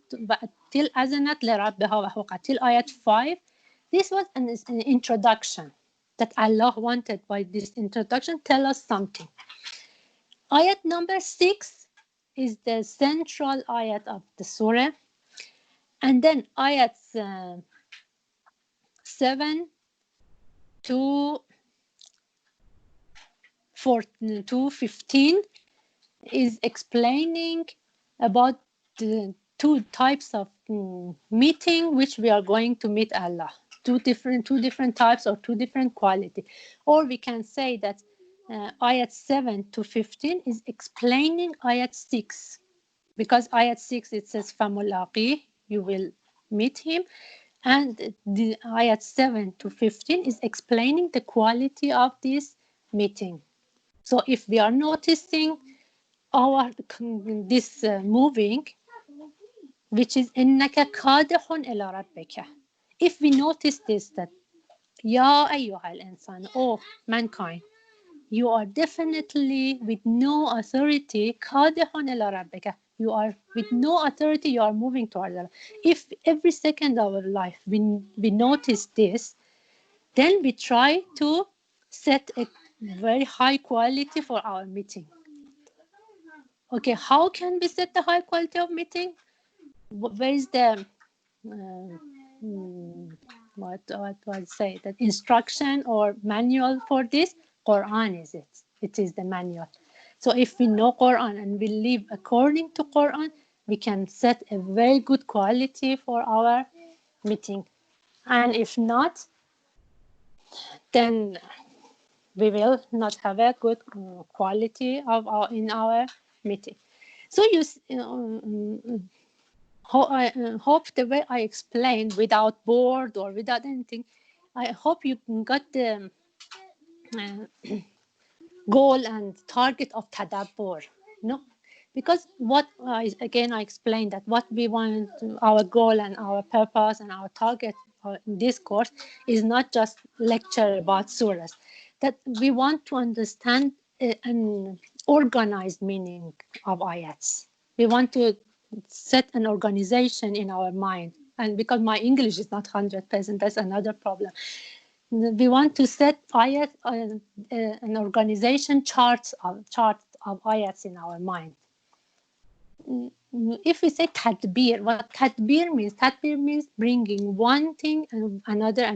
till أذنت لربها وحقت till ayat 5. This was an introduction that Allah wanted by this introduction tell us something. Ayat number 6 is the central ayat of the surah, and then ayats 7 to 15 is explaining about the two types of meeting which we are going to meet Allah. Two different types or two different quality. Or we can say that ayat 7 to 15 is explaining ayat 6. Because ayat 6 it says famulaqi, you will meet him. And the ayat 7 to 15 is explaining the quality of this meeting. So if we are noticing this moving, which is innaka kadihun ila rabbika. If we notice this, that ya ayyuhal insan, oh mankind, you are definitely with no authority kadihun ila rabbika. You are with no authority, you are moving towards Allah. If every second of our life we notice this, then we try to set a very high quality for our meeting. Okay, how can we set the high quality of meeting? Where is the what I say, that instruction or manual for this? Quran is it. It is the manual. So if we know Quran and we live according to Quran, we can set a very good quality for our meeting. And if not, then we will not have a good quality in our meeting. So I hope the way I explained, without bored or without anything, I hope you got the goal and target of tadabbur. No, because I explained that what we want, our goal and our purpose and our target in this course is not just lecture about surahs. That we want to understand an organized meaning of ayats. We want to set an organization in our mind, and because my English is not 100%, that's another problem. We want to set ayat an organization chart of ayats in our mind. If we say tadbir, what tadbir means bringing one thing and another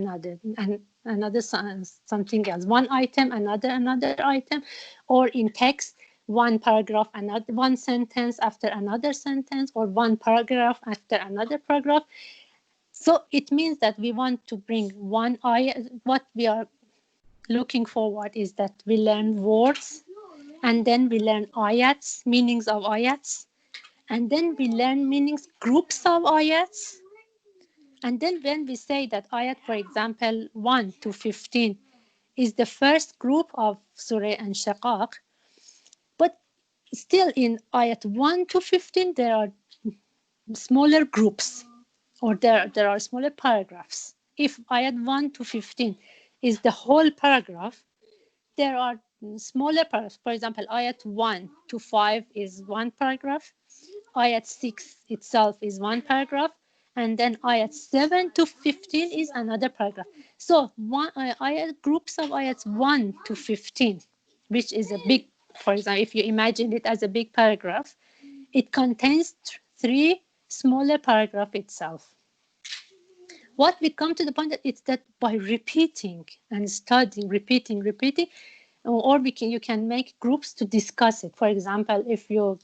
something else, one item another item, or in text one paragraph another, one sentence after another sentence, or one paragraph after another paragraph. So it means that we want to bring one ayat. What we are looking forward is that we learn words, and then we learn ayats, meanings of ayats, and then we learn meanings, groups of ayats. And then when we say that ayat, for example, 1 to 15 is the first group of Surah and Shaqaq, but still in ayat 1 to 15 there are smaller groups, or there are smaller paragraphs. If ayat 1 to 15 is the whole paragraph, there are smaller paragraphs. For example, ayat 1 to 5 is one paragraph, ayat 6 itself is one paragraph, and then ayat 7 to 15 is another paragraph. So ayat groups of ayats 1 to 15, which is a big, for example, if you imagine it as a big paragraph, it contains three smaller paragraph itself. What we come to the point that it's that by repeating and studying, repeating, or you can make groups to discuss it. For example, if you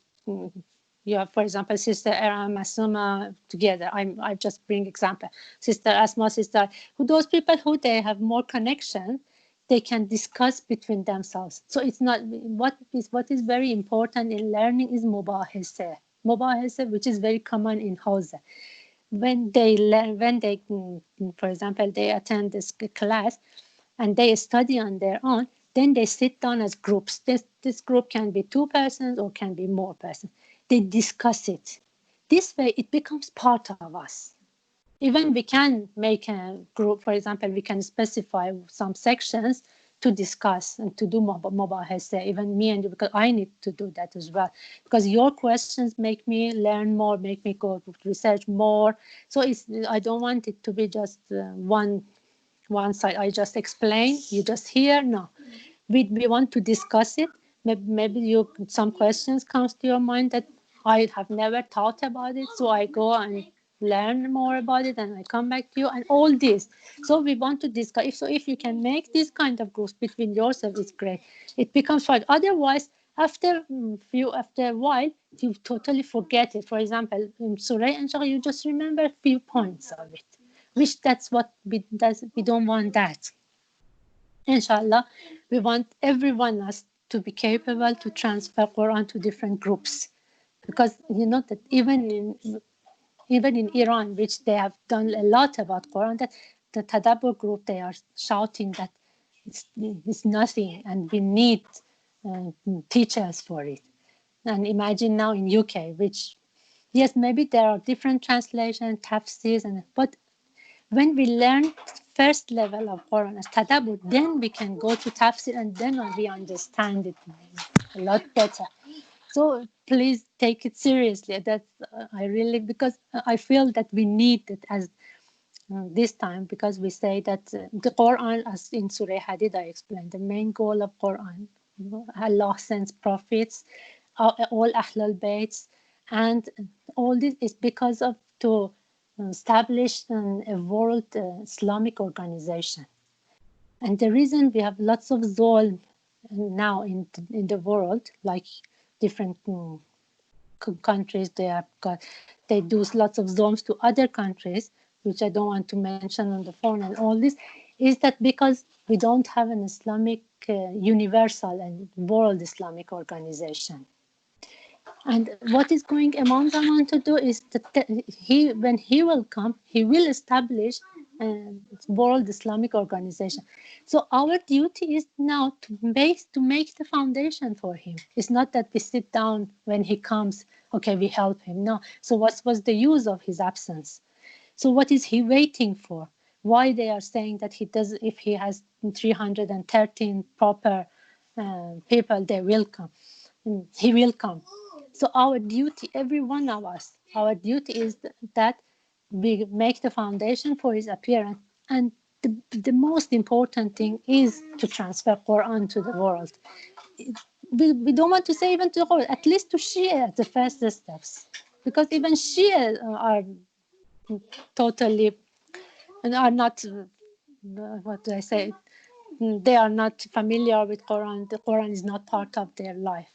you have, for example, Sister Era and Masuma together. I just bring example. Sister Asma, Sister, who those people who they have more connection, they can discuss between themselves. So it's not what is very important in learning is mubahese, which is very common in Hausa. When they learn, when they, for example, they attend this class and they study on their own, then they sit down as groups. This group can be 2 persons or can be more persons. They discuss it. This way, it becomes part of us. Even we can make a group, for example, we can specify some sections to discuss and to do mubahese, even me and you, because I need to do that as well. Because your questions make me learn more, make me go research more. So I don't want it to be just one side. I just explain, you just hear. No, we want to discuss it. Maybe some questions comes to your mind that I have never thought about it, so I go and learn more about it and I come back to you and all this. So we want to discuss. If you can make this kind of groups between yourself, it's great. It becomes fun. Otherwise, after a while, you totally forget it. For example, in Surah and Shah, you just remember a few points of it. Which that's what we don't want that. Inshallah, we want everyone us to be capable to transfer Quran to different groups, because you know that even in Iran, which they have done a lot about Quran, that the Tadabbur group, they are shouting that it's nothing and we need teachers for it. And imagine now in UK, which yes, maybe there are different translations, tafsirs, but when we learn first level of Quran as tadabbur, then we can go to tafsir and then we understand it a lot better. So please take it seriously. That's I really, because I feel that we need it as this time, because we say that the Quran, as in Surah Hadid I explained, the main goal of Quran, Allah sends prophets, all Ahlul Baits, and all this is because of to establish a world Islamic organization. And the reason we have lots of zulm now in the world, like different countries, they do lots of zulms to other countries, which I don't want to mention on the phone, and all this is that because we don't have an Islamic universal and world Islamic organization. And what is going Imam Zaman to do is that when he will come, he will establish a world Islamic organization. So our duty is now to make the foundation for him. It's not that we sit down when he comes, okay, we help him. No. So what was the use of his absence? So what is he waiting for? Why they are saying that he does? If he has 313 proper people, they will come. He will come. So our duty, every one of us, our duty is that we make the foundation for his appearance. And the most important thing is to transfer Quran to the world. We don't want to say even to the world, at least to Shia, the first steps. Because even Shia are totally, and are not, what do I say? They are not familiar with Quran. The Quran is not part of their life.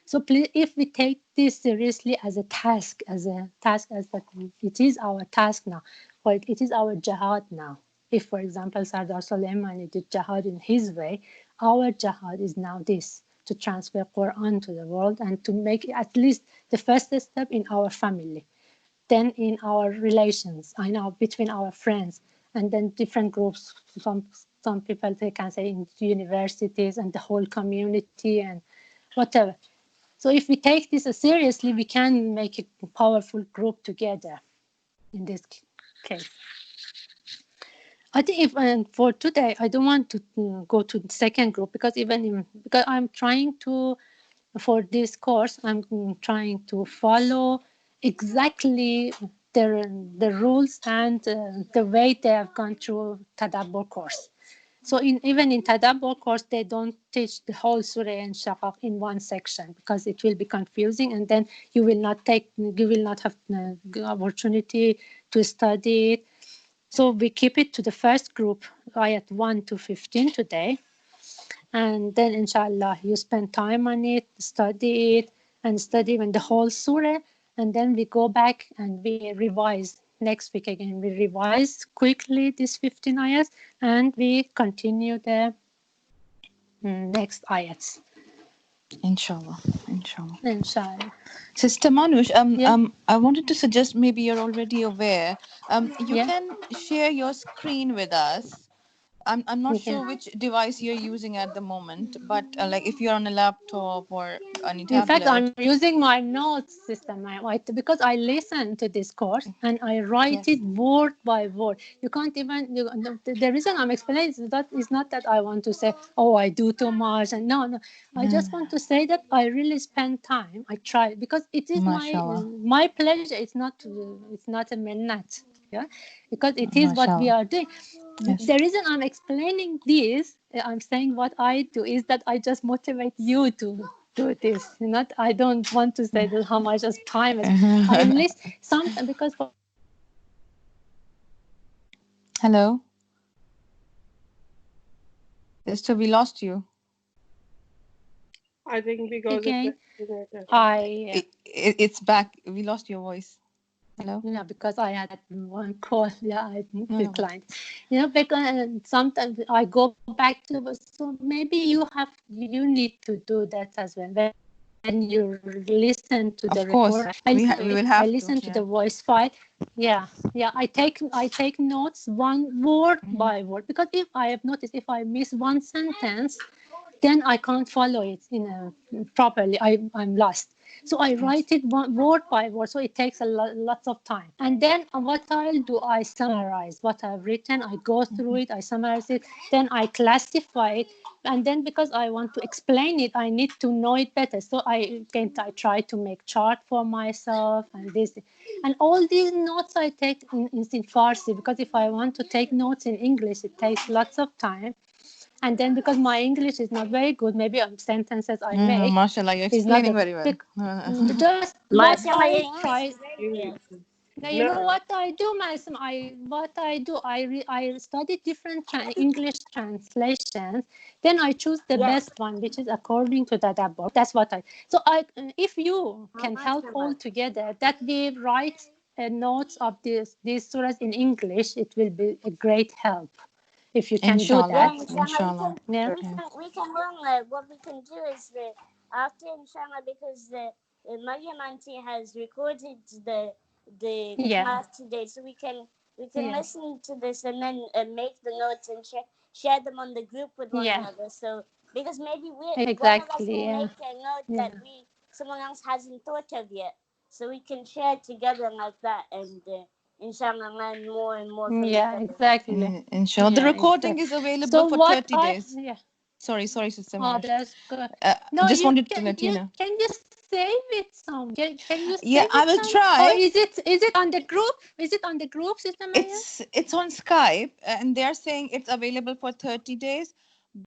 So please, if we take this seriously as a task, as that it is our task now, or it is our jihad now. If, for example, Sardar Soleimani did jihad in his way, our jihad is now this, to transfer Quran to the world and to make at least the first step in our family, then in our relations, I know, between our friends, and then different groups. Some people, they can say in universities and the whole community and whatever. So if we take this seriously, we can make a powerful group together in this case. I think for today, I don't want to go to the second group, because because I'm trying to, for this course, I'm trying to follow exactly the rules and the way they have gone through Tadabbur course. So even in Tadabbur course, they don't teach the whole Surah and Shaqaq in one section, because it will be confusing, and then you will not have the opportunity to study it. So we keep it to the first group, ayat 1 to 15 today. And then inshallah, you spend time on it, study it, and study when the whole surah, and then we go back and we revise. Next week again, we revise quickly these 15 ayats, and we continue the next ayats. Inshallah. Inshallah. Sister Manush, Yeah. I wanted to suggest, maybe you're already aware, you Yeah. can share your screen with us. I'm not Okay. sure which device you're using at the moment, but like if you're on a laptop or any In fact, tablet. I'm using my notes system because I listen to this course and I write Yes. it word by word. You can't even. The reason I'm explaining is not that I want to say, oh, I do too much, and no. I just want to say that I really spend time. I try because it is Mashallah. my pleasure. It's not a minnat. Yeah, because it is what we Mashallah. are doing. Yes. The reason I'm explaining this, I'm saying what I do, is that I just motivate you to do this. Not, I don't want to say that how much as time is. I list something because. Hello. Sister, we lost you. I think because of Again, the It's back. We lost your voice. Hello. Yeah, because I had one call. Yeah, I No. declined. Because sometimes I go back to. So maybe you need to do that as well. When you listen to the Of course, record, we will have I listen to the voice file. Yeah. I take notes word by word, because if I have noticed, if I miss one sentence, then I can't follow it properly. I'm lost. So I write it word by word. So it takes lots of time. And then what I'll do, I summarize what I've written. I go through it. I summarize it. Then I classify it. And then because I want to explain it, I need to know it better. So I try to make chart for myself and this. And all these notes I take in Farsi, because if I want to take notes in English, it takes lots of time. And then because my English is not very good, maybe sentences I make mashallah, you're is not explaining very well. just what I try. English. Now you know what I do, Masim. I study different English translations. Then I choose the best one, which is according to that book. That's what I. So if you can help all together, that we write notes of these surahs in English, it will be a great help. If you can do that. Inshallah. Yeah. We can learn what we can do is that after inshallah, because the Maryam auntie has recorded the Yeah. class today, so we can listen to this and then make the notes and share them on the group with one another. So because maybe one of us will make a note that someone else hasn't thought of yet, so we can share it together like that, and inshallah learn more and more from each other. Exactly. Inshallah. The recording is available for 30 days. Sorry, Sister Manush. That's good. No, just wanted to let you know. Can you save it some? Can you save Yeah, I will try. Or is it on the group? Is it on the group, Sister Maya? It's on Skype, and they're saying it's available for 30 days.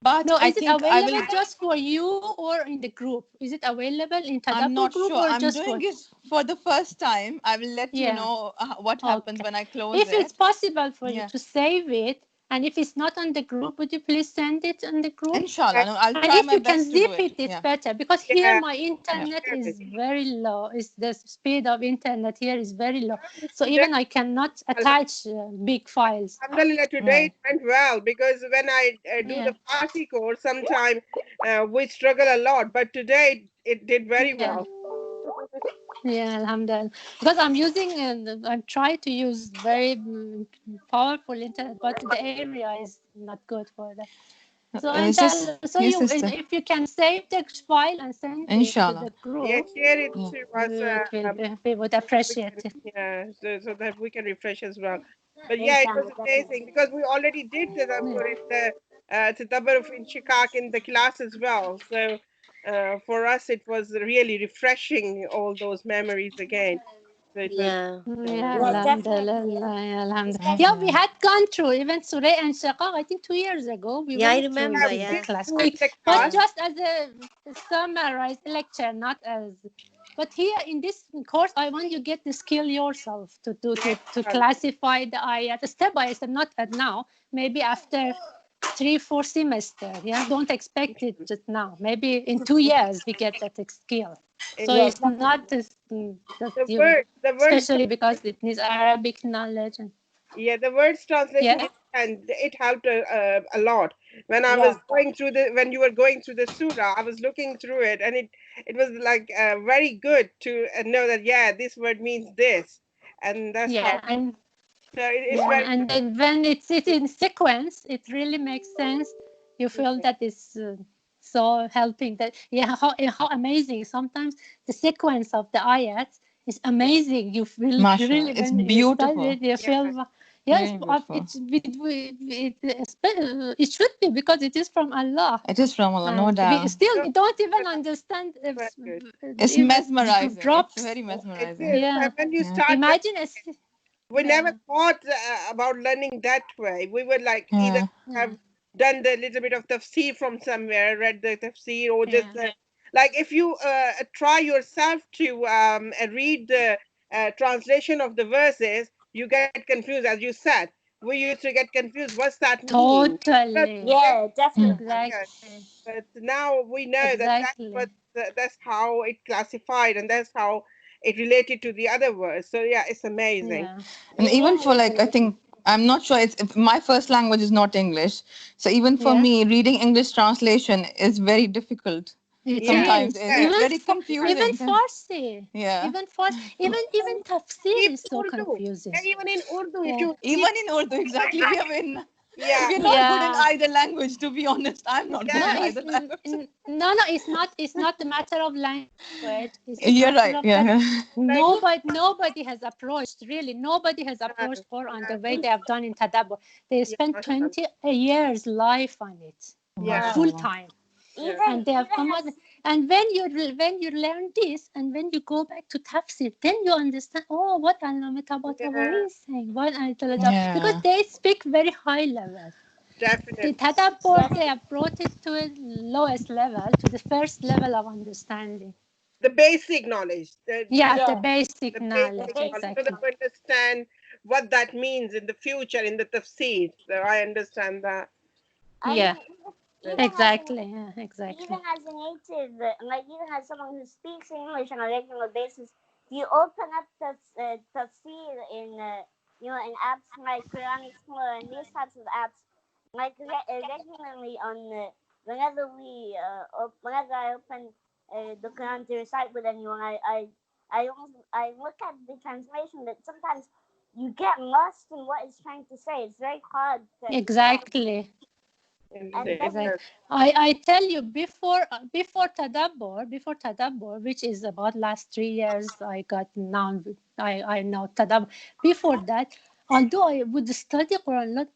But no, I is it think available just for you or in the group? Is it available in Tadabbur I'm not group sure. or I'm just doing it for the first time. I will let you know what happens when I close if it. it's possible for you to save it, and if it's not on the group, would you please send it on the group? Inshallah. No, I'll and try if my you can best to do zip it. it's better, because here my Yeah. internet is very low. The speed of internet here is very low. So even I cannot attach big files. Alhamdulillah, today it went well, because when I do the Farsi course, sometimes we struggle a lot, but today it did very well. Yeah, alhamdulillah. Because I'm using, I'm trying to use very powerful internet, but the area is not good for that. So inshallah, so if you can save the file and send it to the group, yeah, share it to us. we would appreciate it. Yeah, so that we can refresh as well. But yeah, it was amazing, because we already did the Tadabbur in Shikak in the class as well. So for us, it was really refreshing, all those memories again. So it was. Alhamdulillah. Yeah, we had gone through even Surah and Shaqaq, I think 2 years ago. We I went remember, through the class. The But just as a summarized lecture, not as. But here in this course, I want you to get the skill yourself to classify the ayat step by step, not at now. Maybe after 3-4 semester. Yeah, don't expect it just now. Maybe in 2 years we get that skill. So it's not just the words, especially because it needs Arabic knowledge. yeah, the words translation and it helped a lot. When I was going through when you were going through the surah, I was looking through it, and it was like very good to know that this word means this, and that's how. And So it's very and then when it's in sequence, it really makes sense. You feel that it's so helping. That how amazing. Sometimes the sequence of the ayats is amazing. You feel really it's when you study beautiful. it, you feel. Yes, it should be because it is from Allah. It is from Allah, no And doubt. we don't even understand. It's mesmerizing. It's very it mesmerizing. is. And when you start, Imagine we never thought about learning that way. We would like either have done the little bit of tafsir from somewhere, read the tafsir, or just like if you try yourself to read the translation of the verses, you get confused, as you said. We used to get confused. What's that mean? totally. Yeah, definitely. Exactly. But now we know that's how it classified, and that's how it related to the other words. So it's amazing. And even for I think I'm not sure. If my first language is not English, so even for me, reading English translation is very difficult. Sometimes it's very confusing. Even Farsi. Yeah. Even tafsir is so Urdu. confusing. And even in Urdu, if you Even in Urdu, exactly. yeah, We're not good in either language, to be honest. I'm not good in either language. No, it's not a matter of language. It's a You're matter right. of Yeah. that nobody has approached, really. Nobody has approached Quran the way they have done in Tadabbur. They spent 20 years life on it. Full time. And they have come out. And when you learn this, and when you go back to tafsir, then you understand. Oh, what Allama Tabatabai is saying. Because they speak very high level. The Definitely. Tadabbur, they have brought it to a lowest level, to the first level of understanding. The basic knowledge. The basic The knowledge, basic knowledge, so that exactly. we understand what that means in the future in the tafsir. So I understand that. Exactly. Even as a native, even as someone who speaks English on a regular basis, you open up tafsir in in apps like Quran Explorer and these types of apps, regularly on whenever I open the Quran to recite with anyone, I look at the translation. That sometimes you get lost in what it's trying to say. It's very hard to Exactly. I tell you, before Tadabbur, which is about last 3 years, I know Tadabbur. Before that, although I would study Quran a lot,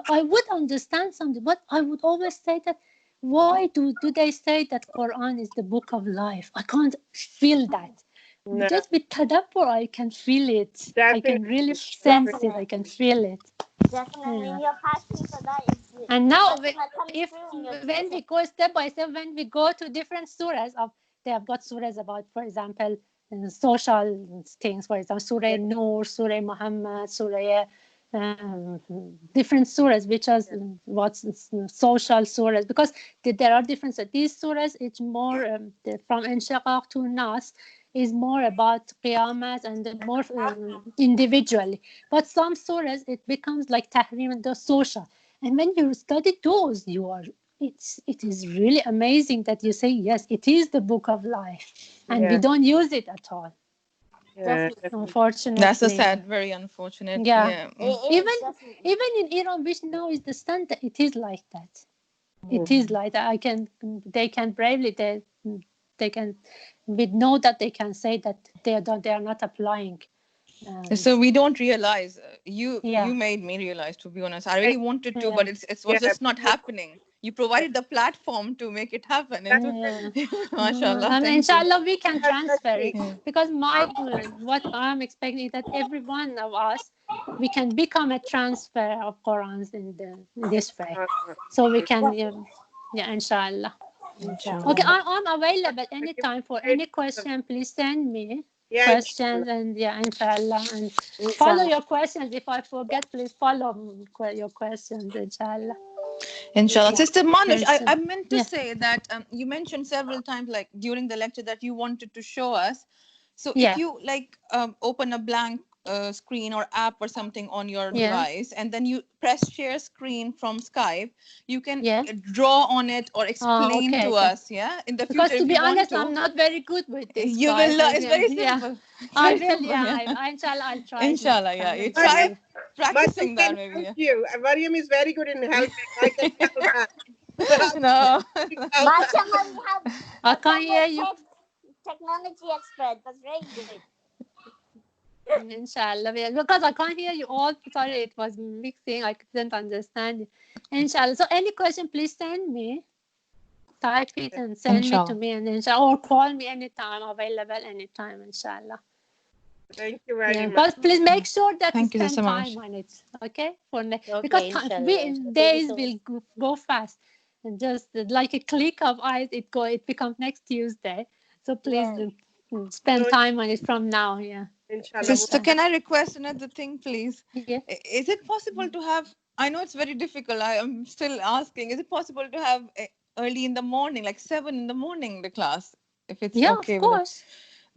I would understand something, but I would always say that why do they say that Quran is the book of life? I can't feel that. No. Just with Tadabbur, I can feel it. Definitely. I can really sense it. I can feel it. Definitely, your passion for that is. And now, when we go step by step, when we go to different surahs, they have got surahs about, for example, social things. For example, Surah Nur, Surah Muhammad, Surah different surahs, which are what's social surahs, because there are different. These surahs, it's more from Inshaqaq to Nas, is more about Qiyamat and more individually. But some surahs, it becomes like Tahrim and the social. And when you study those, it is really amazing that you say, yes, it is the book of life. And we don't use it at all. Unfortunately. That's a sad, very unfortunate. Even in Iran, which now is the standard, it is like that. It is like that. They can bravely, they can, we know that they can say that they are not applying. So we don't realize. You made me realize, to be honest. I really wanted to, but it was just not happening. You provided the platform to make it happen. Mashallah. Inshallah, we can transfer it, because what I'm expecting is that every one of us, we can become a transfer of Qurans in this way, so we can inshallah. Okay, I'm available anytime for any question. Please send me questions, and inshallah, and follow your questions. If I forget, please follow your questions, inshallah. Inshallah. Sister Manush, Yes. I meant to Yeah. say that you mentioned several times, like during the lecture, that you wanted to show us. So if Yeah. you like open a blank screen or app or something on your Yeah. device, and then you press share screen from Skype, you can Yeah. draw on it or explain Okay. to Okay. us. Yeah, in the Because future, to if be you want honest, to, I'm not very good with this you Skype. will learn. It's Yeah. very Yeah. simple. It's I very will. simple. Yeah. Yeah. Inshallah, I'll try it next Inshallah, yeah. time. You Mariam, try Inshallah. but we practicing can that maybe. help Yeah. you. Mariam is very good in helping. I can tell that. No. Mashallah, we have I a can't hear you. technology expert. That's very good. Inshallah. Yeah, because I can't hear you all. Sorry, it was mixing. I couldn't understand you. Inshallah. So any question, please send me. Type it and send me to me, and inshallah, or call me anytime. Available anytime, inshallah. Thank you very much. But please make sure that you Thank you spend so time much. on it, okay? Okay, Because inshallah. days will go fast, and just like a click of eyes, it becomes next Tuesday. So please spend So, time on it from now. Yeah. inshallah. Sister, can I request another thing, please? Yeah. Is it possible to have? I know it's very difficult. I am still asking. Is it possible to have early in the morning, like 7 in the morning, the class, if it's Yeah, okay of with it? course.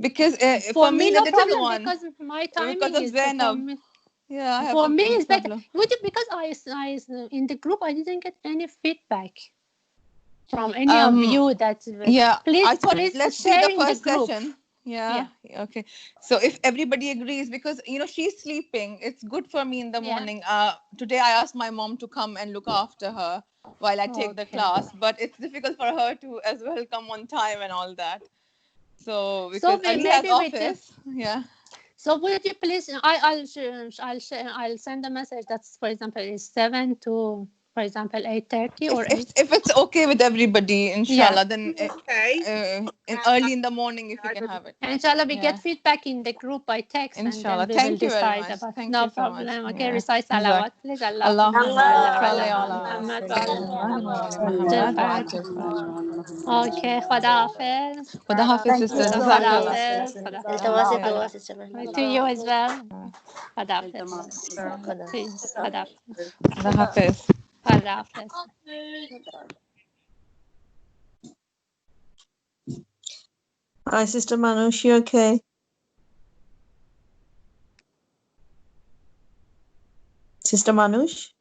Because For for me, me, the no little problem one, because my because timing of is for Zainab, me. yeah, I have For me, some it's better. problem. Because I in the group, I didn't get any feedback from any of Um, you. That yeah, I thought please let's do share the in the first group. session. Yeah, Yeah. okay. So if everybody agrees, because she's sleeping, it's good for me in the Yeah. morning. Today I asked my mom to come and look after her while I take the Okay. class, but it's difficult for her to as well come on time and all that. So So because we Ali has maybe with office, yeah. so would you please? I'll send a message. That's for example is 7 to for example 8:30 If or if 8. if it's okay with everybody, Yeah. inshallah, then Okay. in early in the morning, if you I can don't have it. And inshallah, we get Yeah. feedback in the group by text, and then Inshallah. we will Thank you very decide much. about. Thank No you so much. problem. Okay, Yeah. recite Jazaak. salawat, please. Allahumma salli ala Allahumma Muhammad wa salli ala ala Muhammad. Muhammad. Okay, Khuda Hafiz. Khuda Hafiz, Thank you sister. so Khuda much. Jazakallah. Hafiz. Khuda التواصل Hafiz. دوا Sister To you as well. Yeah. Khuda Hafiz. To you. Khuda Hafiz. Khuda Hafiz. Khuda Hafiz. Hi, Sister Manush, you okay? Sister Manush?